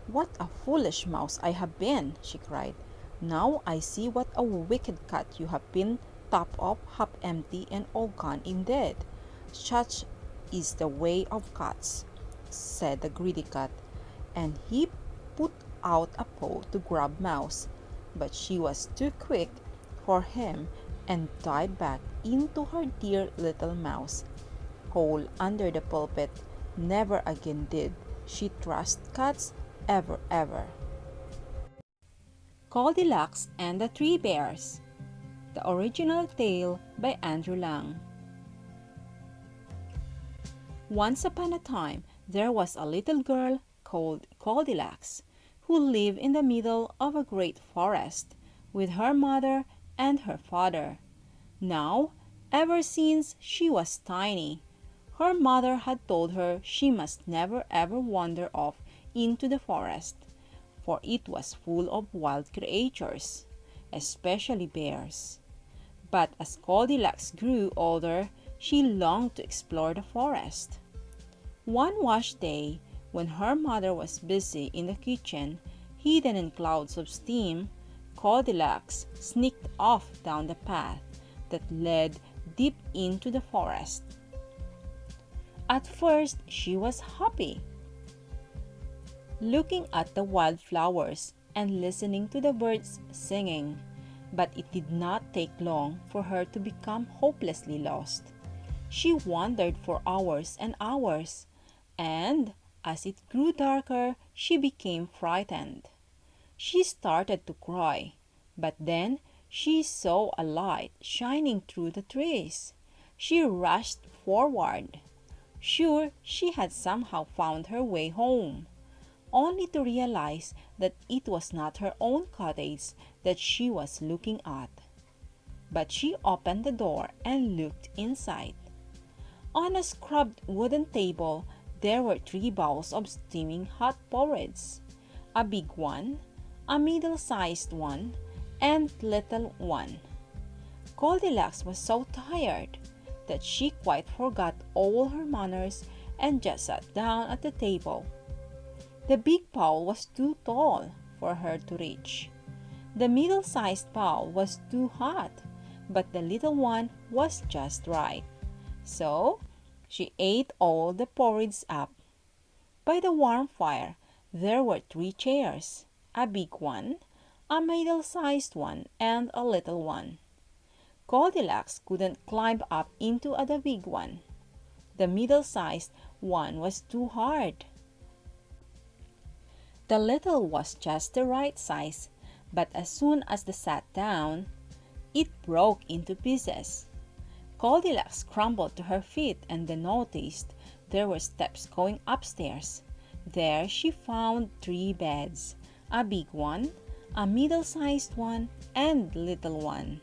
"What a foolish mouse I have been!" she cried. "Now I see what a wicked cat you have been, top up, half empty, and all gone indeed." "Such is the way of cats," said the greedy cat, and he put out a paw to grab Mouse, but she was too quick for him and dived back into her dear little mouse hole under the pulpit. Never again did she trust cats, ever, ever. Goldilocks and the Three Bears. The original tale by Andrew Lang. Once upon a time, there was a little girl called Goldilocks, who lived in the middle of a great forest with her mother and her father. Now, ever since she was tiny, her mother had told her she must never ever wander off into the forest, for it was full of wild creatures, especially bears. But as Goldilocks grew older, she longed to explore the forest. One wash day, when her mother was busy in the kitchen, hidden in clouds of steam, Goldilocks sneaked off down the path that led deep into the forest. At first, she was happy, looking at the wildflowers and listening to the birds singing, but it did not take long for her to become hopelessly lost. She wandered for hours and hours, and as it grew darker, she became frightened. She started to cry, but then she saw a light shining through the trees. She rushed forward, sure she had somehow found her way home, only to realize that it was not her own cottage that she was looking at. But she opened the door and looked inside. On a scrubbed wooden table, there were 3 bowls of steaming hot porridge, a big one, a middle-sized one, and little one. Goldilocks was so tired that she quite forgot all her manners and just sat down at the table. The big bowl was too tall for her to reach. The middle-sized bowl was too hot, but the little one was just right. So she ate all the porridge up. By the warm fire, there were 3 chairs, a big one, a middle-sized one, and a little one. Goldilocks couldn't climb up into the big one. The middle-sized one was too hard. The little was just the right size, but as soon as they sat down, it broke into pieces. Goldilocks scrambled to her feet and then noticed there were steps going upstairs. There she found 3 beds, a big one, a middle-sized one, and little one.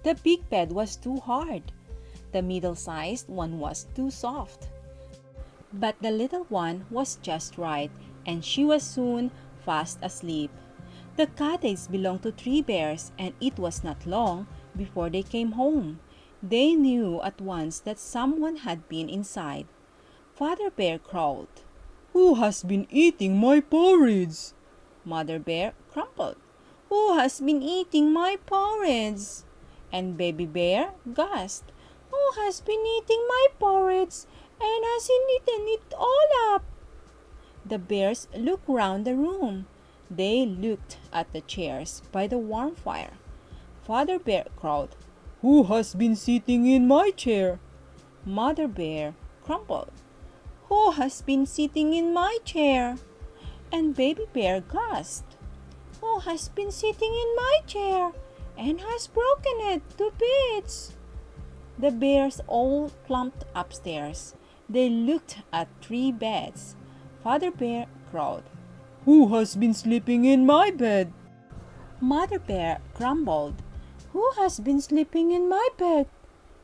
The big bed was too hard. The middle-sized one was too soft. But the little one was just right, and she was soon fast asleep. The cottage belonged to 3 bears, and it was not long before they came home. They knew at once that someone had been inside. Father Bear growled, "Who has been eating my porridge?" Mother Bear grumbled, "Who has been eating my porridge?" And Baby Bear gasped, "Who has been eating my porridge and has eaten it all up?" The bears looked round the room. They looked at the chairs by the warm fire. Father Bear growled, "Who has been sitting in my chair?" Mother Bear grumbled, "Who has been sitting in my chair?" And Baby Bear gasped, "Who has been sitting in my chair and has broken it to bits?" The bears all clumped upstairs. They looked at 3 beds. Father Bear growled, "Who has been sleeping in my bed?" Mother Bear grumbled, "Who has been sleeping in my bed?"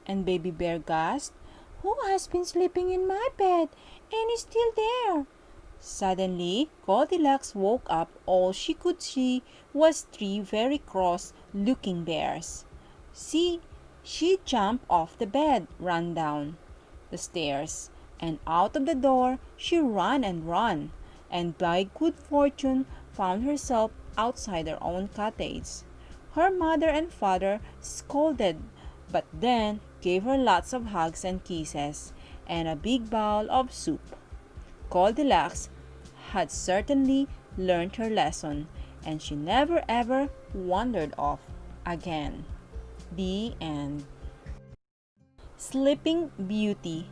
And Baby Bear gasped, "Who has been sleeping in my bed and is still there?" Suddenly, Goldilocks woke up. All she could see was 3 very cross-looking bears. She jumped off the bed, ran down the stairs, and out of the door she ran and ran, and by good fortune found herself outside her own cottage. Her mother and father scolded, but then gave her lots of hugs and kisses, and a big bowl of soup. Goldilocks had certainly learned her lesson, and she never ever wandered off again. The end. Sleeping Beauty,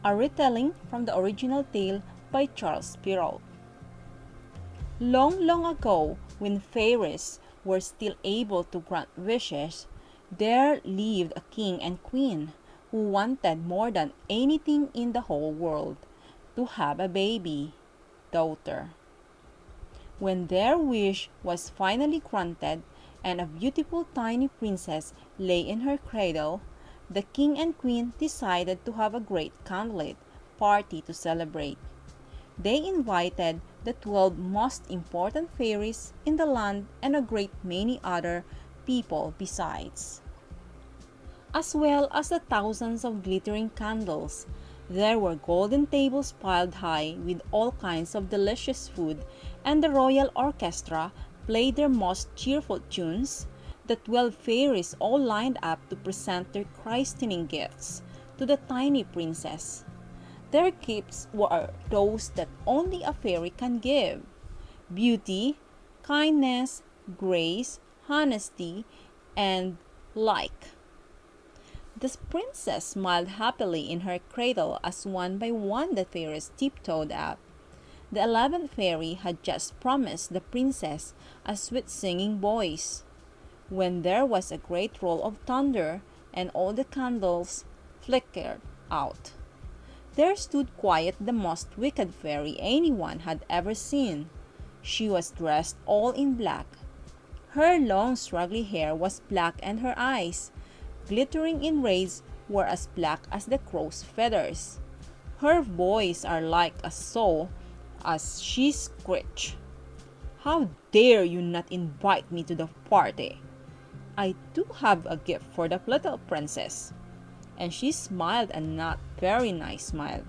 a retelling from the original tale by Charles Perrault. Long, long ago, when fairies were still able to grant wishes, there lived a king and queen who wanted more than anything in the whole world to have a baby daughter. When their wish was finally granted and a beautiful tiny princess lay in her cradle, the king and queen decided to have a great candlelit party to celebrate. They invited the 12 most important fairies in the land and a great many other people besides, as well as the thousands of glittering candles. There were golden tables piled high with all kinds of delicious food, and the royal orchestra played their most cheerful tunes. The 12 fairies all lined up to present their christening gifts to the tiny princess. Their gifts were those that only a fairy can give: beauty, kindness, grace, honesty, and like. The princess smiled happily in her cradle as one by one the fairies tiptoed up. The 11th fairy had just promised the princess a sweet singing voice, when there was a great roll of thunder and all the candles flickered out. There stood quiet the most wicked fairy anyone had ever seen. She was dressed all in black. Her long straggly hair was black, and her eyes, glittering in rays, were as black as the crow's feathers. Her voice are like a saw as she screeched, "How dare you not invite me to the party? I do have a gift for the little princess." And she smiled a not very nice smile.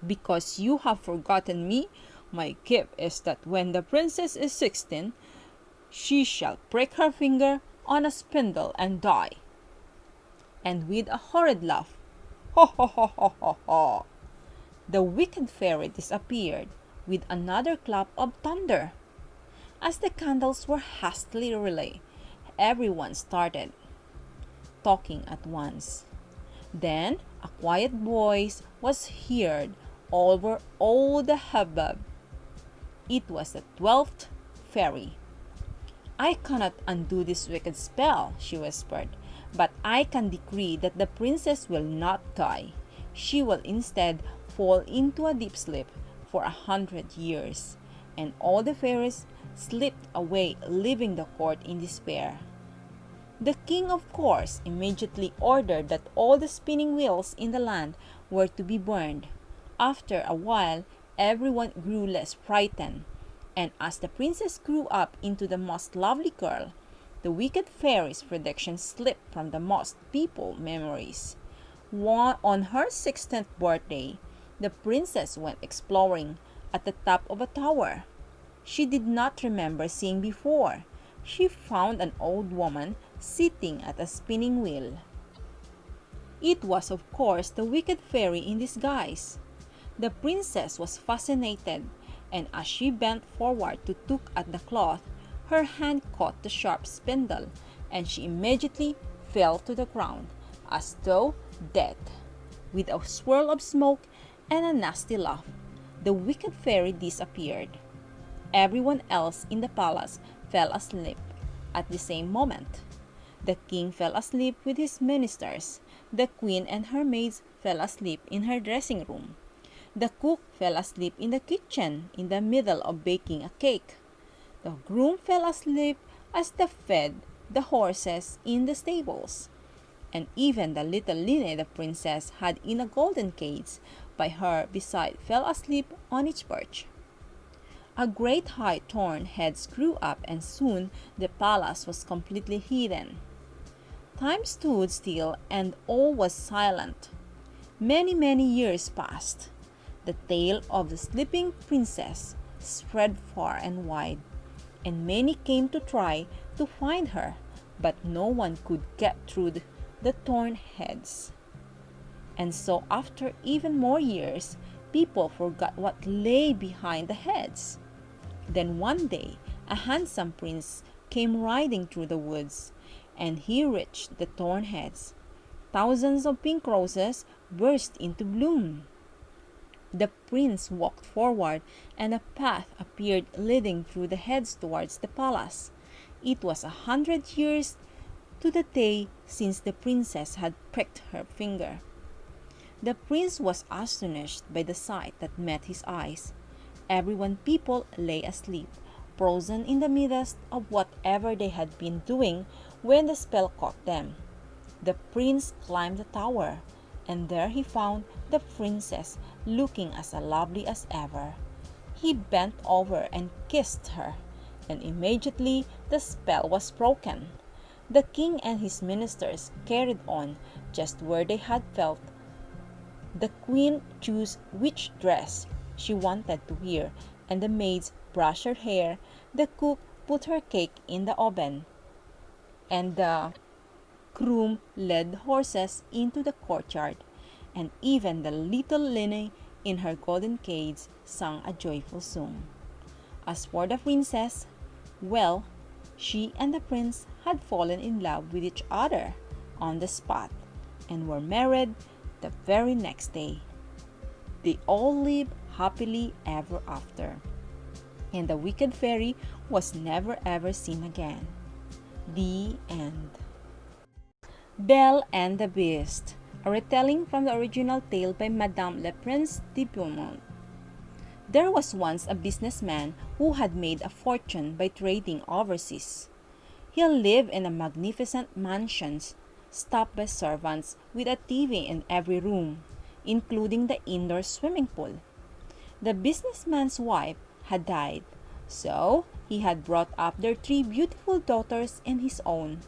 "Because you have forgotten me, my gift is that when the princess is 16, she shall prick her finger on a spindle and die." And with a horrid laugh, "Ho ho ho ho ho ho," the wicked fairy disappeared with another clap of thunder. As the candles were hastily relit, everyone started talking at once. Then a quiet voice was heard over all the hubbub. It was the 12th fairy. "I cannot undo this wicked spell," she whispered, "but I can decree that the princess will not die. She will instead fall into a deep sleep for 100 years." And all the fairies slipped away, leaving the court in despair. The king, of course, immediately ordered that all the spinning wheels in the land were to be burned. After a while, everyone grew less frightened, and as the princess grew up into the most lovely girl, the wicked fairy's predictions slipped from the most people's memories. On her 16th birthday, the princess went exploring at the top of a tower she did not remember seeing before. She found an old woman sitting at a spinning wheel. It was, of course, the wicked fairy in disguise. The princess was fascinated, and as she bent forward to tuck at the cloth, her hand caught the sharp spindle, and she immediately fell to the ground, as though dead. With a swirl of smoke and a nasty laugh, the wicked fairy disappeared. Everyone else in the palace fell asleep at the same moment. The king fell asleep with his ministers. The queen and her maids fell asleep in her dressing room. The cook fell asleep in the kitchen in the middle of baking a cake. The groom fell asleep as they fed the horses in the stables. And even the little Line the princess had in a golden cage by her beside fell asleep on its perch. A great high thorn heads grew up, and soon the palace was completely hidden. Time stood still, and all was silent. Many years passed. The tale of the sleeping princess spread far and wide, and many came to try to find her, but no one could get through the torn heads. And so after even more years, people forgot what lay behind the heads. Then one day, a handsome prince came riding through the woods, and he reached the torn heads. Thousands of pink roses burst into bloom. The prince walked forward, and a path appeared leading through the heads towards the palace. It was 100 years to the day since the princess had pricked her finger. The prince was astonished by the sight that met his eyes. People lay asleep, frozen in the midst of whatever they had been doing when the spell caught them. The prince climbed the tower, and there he found the princess looking as lovely as ever. He bent over and kissed her, and immediately the spell was broken. The king and his ministers carried on just where they had felt. The queen chose which dress she wanted to wear, and the maids brushed her hair. The cook put her cake in the oven, and the groom led horses into the courtyard, and even the little Linny in her golden cage sang a joyful song. As for the princess, well, she and the prince had fallen in love with each other on the spot, and were married the very next day. They all lived happily ever after, and the wicked fairy was never ever seen again. The end. Belle and the Beast, a retelling from the original tale by Madame Le Prince de Beaumont. There was once a businessman who had made a fortune by trading overseas. He lived in a magnificent mansion, staffed by servants with a TV in every room, including the indoor swimming pool. The businessman's wife had died, so he had brought up their 3 beautiful daughters and his own.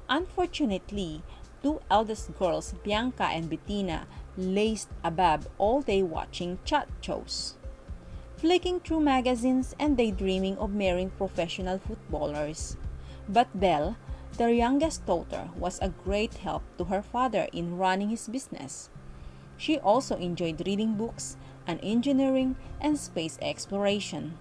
Unfortunately, 2 eldest girls, Bianca and Bettina, lazed above all day watching chat shows, flicking through magazines and daydreaming of marrying professional footballers. But Belle, their youngest daughter, was a great help to her father in running his business. She also enjoyed reading books on engineering and space exploration,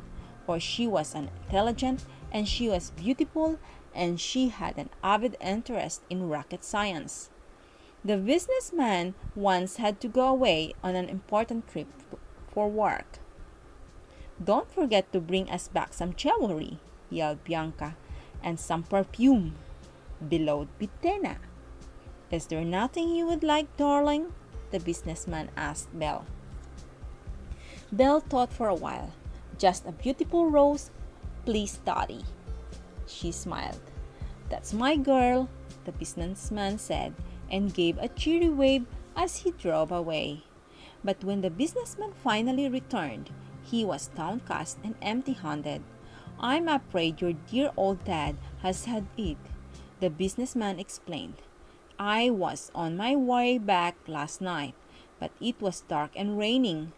for she was intelligent and she was beautiful, and she had an avid interest in rocket science. The businessman once had to go away on an important trip for work. "Don't forget to bring us back some jewelry," yelled Bianca, "and some perfume," bellowed Bettina. "Is there nothing you would like, darling?" the businessman asked Belle. Belle thought for a while. "Just a beautiful rose, please, Daddy." She smiled. "That's my girl," the businessman said, and gave a cheery wave as he drove away. But when the businessman finally returned, he was downcast and empty-handed. "I'm afraid your dear old dad has had it," the businessman explained. "I was on my way back last night, but it was dark and raining,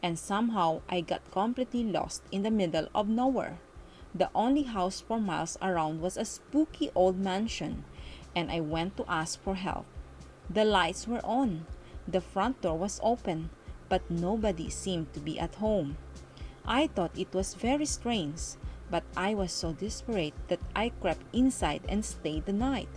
and somehow I got completely lost in the middle of nowhere. The only house for miles around was a spooky old mansion, and I went to ask for help. The lights were on, the front door was open, but nobody seemed to be at home. I thought it was very strange, but I was so desperate that I crept inside and stayed the night.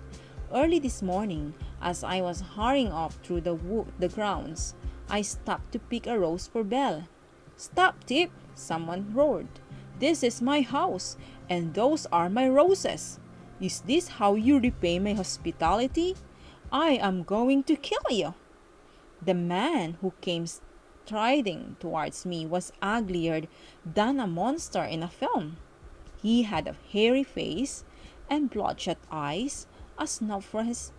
Early this morning, as I was hurrying off through the grounds, I stopped to pick a rose for Belle." "Stop, Tip!" someone roared. "This is my house, and those are my roses. Is this how you repay my hospitality? I am going to kill you." The man who came striding towards me was uglier than a monster in a film. He had a hairy face and bloodshot eyes, a snub for his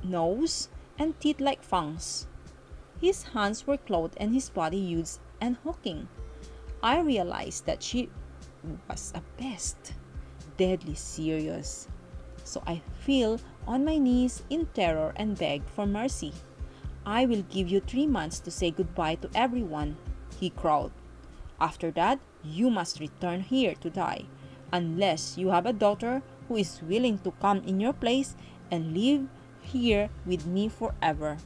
nose, and teeth like fangs. His hands were clawed and his body huge and hooking. I realized that she was a pest, deadly serious. So I fell on my knees in terror and begged for mercy. I will give you 3 months to say goodbye to everyone, he growled. After that, you must return here to die, unless you have a daughter who is willing to come in your place and live here with me forever.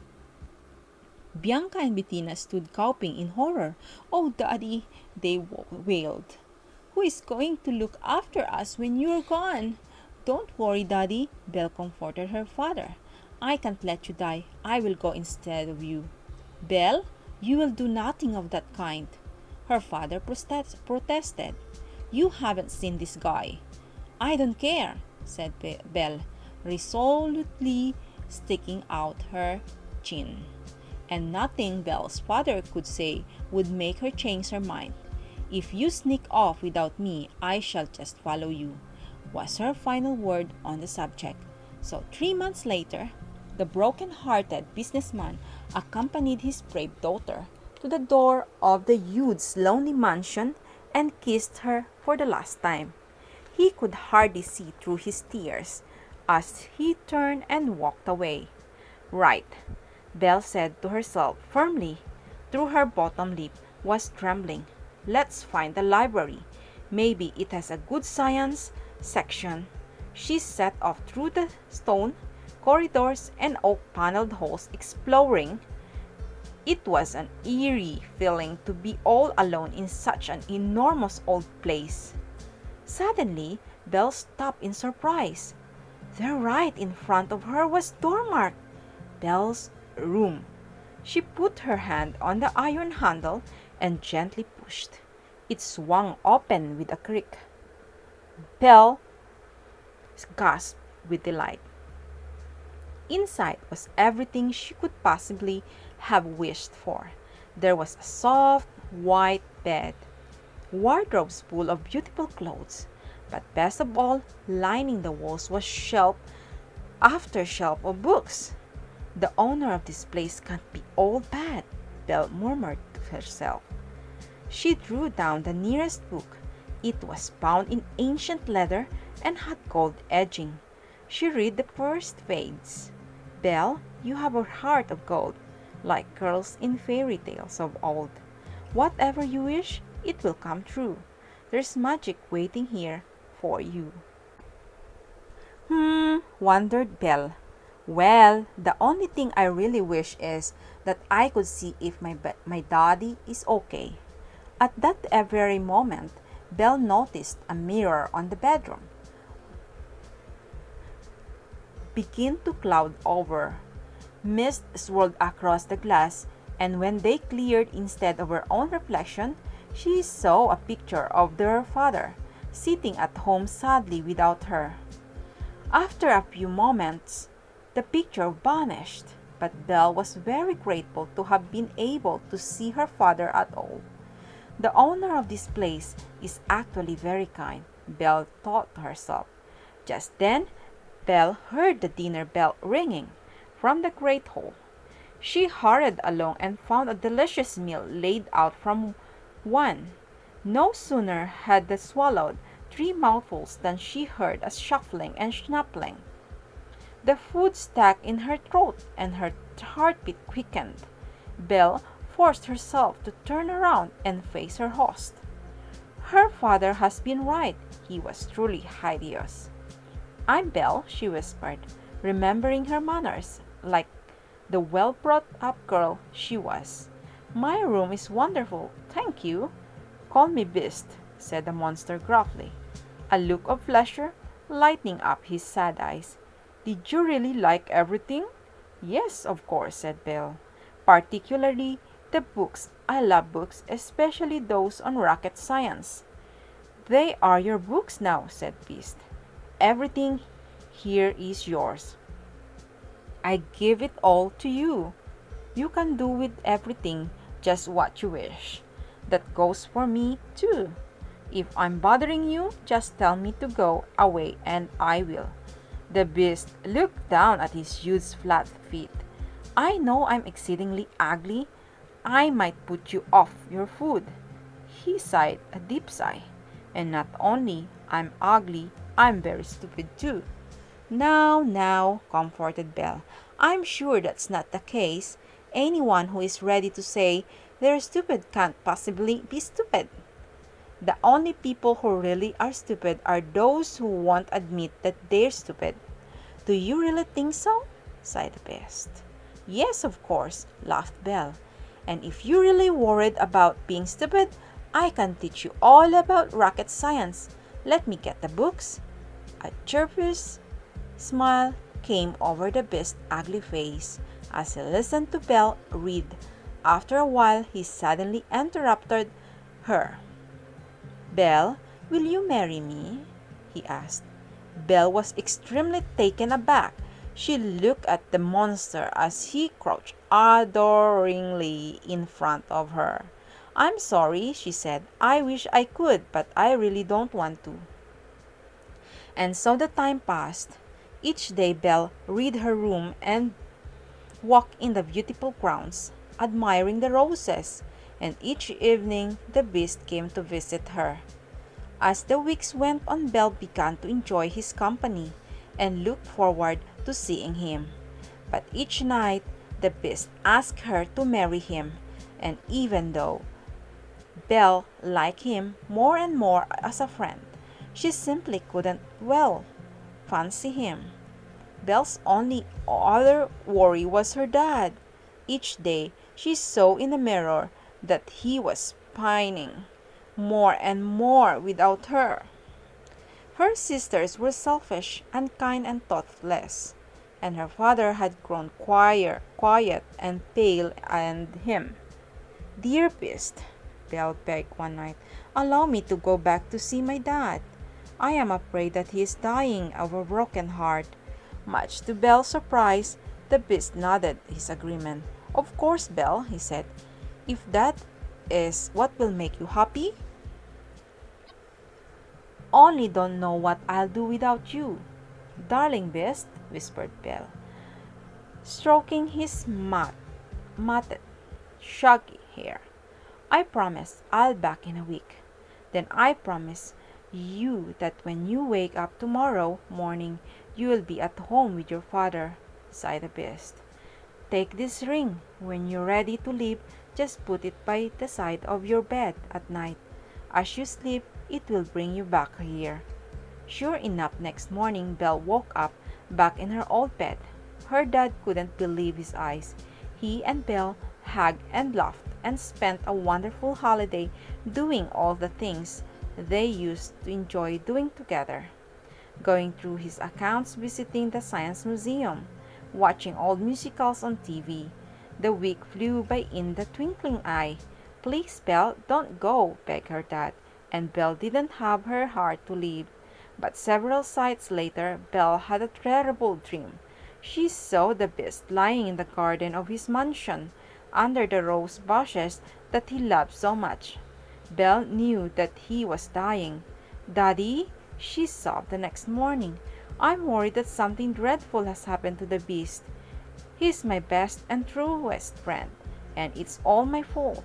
Bianca and Bettina stood gawping in horror. "Oh, Daddy," they wailed. "Who is going to look after us when you're gone?" "Don't worry, Daddy," Belle comforted her father. "I can't let you die. I will go instead of you." "Belle, you will do nothing of that kind," her father protested. "You haven't seen this guy." "I don't care," said Belle, resolutely sticking out her chin. And nothing Belle's father could say would make her change her mind. "If you sneak off without me, I shall just follow you," was her final word on the subject. So 3 months later, the broken-hearted businessman accompanied his brave daughter to the door of the youth's lonely mansion and kissed her for the last time. He could hardly see through his tears as he turned and walked away. "Right," Belle said to herself firmly, though her bottom lip was trembling. "Let's find the library. Maybe it has a good science section." She set off through the stone corridors and oak-paneled halls exploring. It was an eerie feeling to be all alone in such an enormous old place. Suddenly, Belle stopped in surprise. There right in front of her was door-marked Belle's room. She put her hand on the iron handle and gently pushed. It swung open with a creak. Belle gasped with delight. Inside was everything she could possibly have wished for. There was a soft, white bed, wardrobes full of beautiful clothes, but best of all, lining the walls was shelf after shelf of books. "The owner of this place can't be all bad," Belle murmured to herself. She drew down the nearest book. It was bound in ancient leather and had gold edging. She read the first page. "Belle, you have a heart of gold, like girls in fairy tales of old. Whatever you wish, it will come true. There's magic waiting here for you." Wondered Belle. "Well, the only thing I really wish is that I could see if my daddy is okay." At that very moment, Belle noticed a mirror on the bedroom begin to cloud over. Mist swirled across the glass, and when they cleared instead of her own reflection, she saw a picture of their father, sitting at home sadly without her. After a few moments, the picture vanished, but Belle was very grateful to have been able to see her father at all. "The owner of this place is actually very kind," Belle thought to herself. Just then, Belle heard the dinner bell ringing from the great hall. She hurried along and found a delicious meal laid out from one. No sooner had they swallowed 3 mouthfuls than she heard a shuffling and snuffling. The food stuck in her throat and her heartbeat quickened. Belle forced herself to turn around and face her host. Her father has been right. He was truly hideous. "I'm Belle," she whispered, remembering her manners, like the well-brought-up girl she was. "My room is wonderful, thank you." "Call me Beast," said the monster gruffly, a look of pleasure lighting up his sad eyes. "Did you really like everything?" "Yes, of course," said Belle. "Particularly the books. I love books, especially those on rocket science." "They are your books now," said Beast. "Everything here is yours. I give it all to you. You can do with everything just what you wish. That goes for me, too. If I'm bothering you, just tell me to go away and I will." The Beast looked down at his huge flat feet. "I know I'm exceedingly ugly. I might put you off your food." He sighed a deep sigh. "And not only I'm ugly, I'm very stupid too." "Now, now," comforted Belle. "I'm sure that's not the case. anyone who is ready to say they're stupid can't possibly be stupid. The only people who really are stupid are those who won't admit that they're stupid. Do you really think so? Sighed the Beast. Yes, of course, laughed Belle. And if you're really worried about being stupid, I can teach you all about rocket science. Let me get the books. A chirpous smile came over the Beast's ugly face as he listened to Belle read. After a while, he suddenly interrupted her. Belle, will you marry me? He asked. Belle was extremely taken aback. She looked at the monster as he crouched adoringly in front of her. I'm sorry, she said. I wish I could, but I really don't want to. And so the time passed. Each day Belle read her room and walked in the beautiful grounds, admiring the roses, and each evening the Beast came to visit her. As the weeks went on, Belle began to enjoy his company and looked forward to seeing him. But each night the Beast asked her to marry him, and even though Belle liked him more and more as a friend, she simply couldn't, fancy him. Belle's only other worry was her dad. Each day she saw in the mirror that he was pining more and more without her. Her sisters were selfish, unkind, and thoughtless, and her father had grown quiet and pale and him. Dear Beast, Belle begged one night, allow me to go back to see my dad. I am afraid that he is dying of a broken heart. Much to Belle's surprise, the Beast nodded his agreement. Of course, Belle, he said, if that is what will make you happy. Only don't know what I'll do without you. Darling Beast, whispered Belle, stroking his matted, shaggy hair. I promise I'll back in a week. Then I promise you that when you wake up tomorrow morning, you will be at home with your father, sighed the Beast. Take this ring. When you're ready to leave, just put it by the side of your bed at night. As you sleep, it will bring you back here. Sure enough, next morning, Belle woke up back in her old bed. Her dad couldn't believe his eyes. He and Belle hugged and laughed and spent a wonderful holiday doing all the things they used to enjoy doing together. Going through his accounts, visiting the Science Museum, watching old musicals on TV. The week flew by in the twinkling eye. Please, Belle, don't go, begged her dad, and Belle didn't have her heart to leave. But several nights later, Belle had a terrible dream. She saw the Beast lying in the garden of his mansion, under the rose bushes that he loved so much. Belle knew that he was dying. Daddy, she sobbed the next morning, I'm worried that something dreadful has happened to the Beast. He's my best and truest friend, and it's all my fault.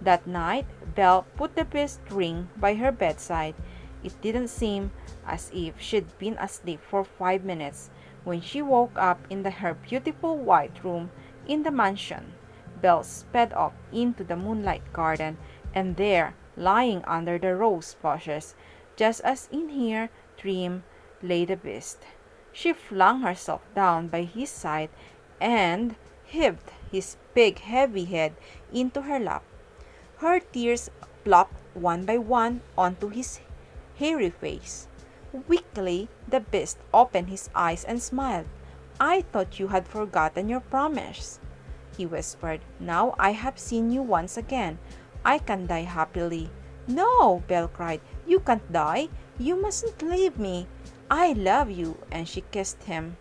That night, Belle put the Beast ring by her bedside. It didn't seem as if she'd been asleep for 5 minutes when she woke up in her beautiful white room in the mansion. Belle sped off into the moonlight garden, and there, lying under the rose bushes, just as in her dream, lay the Beast. She flung herself down by his side and heaved his big heavy head into her lap. Her tears plopped one by one onto his hairy face. Weakly, the Beast opened his eyes and smiled. I thought you had forgotten your promise, he whispered. Now I have seen you once again. I can die happily. No, Belle cried. You can't die. You mustn't leave me. I love you, and she kissed him.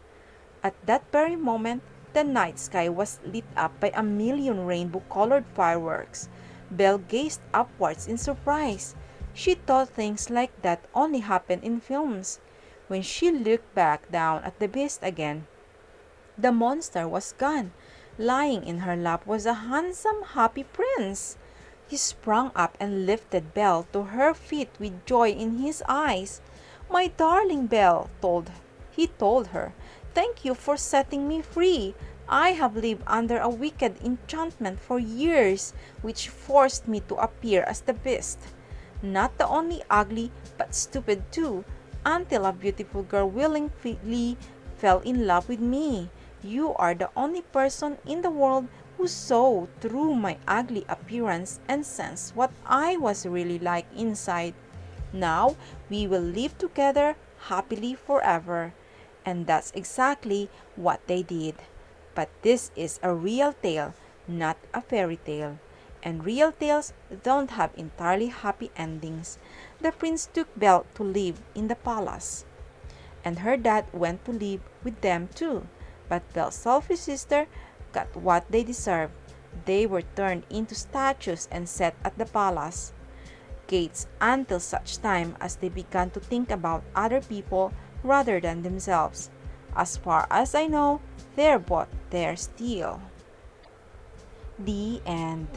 At that very moment, the night sky was lit up by a million rainbow-colored fireworks. Belle gazed upwards in surprise. She thought things like that only happened in films. When she looked back down at the Beast again, the monster was gone. Lying in her lap was a handsome, happy prince. He sprang up and lifted Belle to her feet with joy in his eyes. My darling Belle, he told her, thank you for setting me free. I have lived under a wicked enchantment for years, which forced me to appear as the Beast. Not the only ugly, but stupid too, until a beautiful girl willingly fell in love with me. You are the only person in the world who saw through my ugly appearance and sensed what I was really like inside. Now we will live together happily forever. And that's exactly what they did. But this is a real tale, not a fairy tale. And real tales don't have entirely happy endings. The prince took Belle to live in the palace, and her dad went to live with them too. But Belle's selfish sister got what they deserved. They were turned into statues and set at the palace gates until such time as they began to think about other people rather than themselves. As far as I know, they're both there still. The end.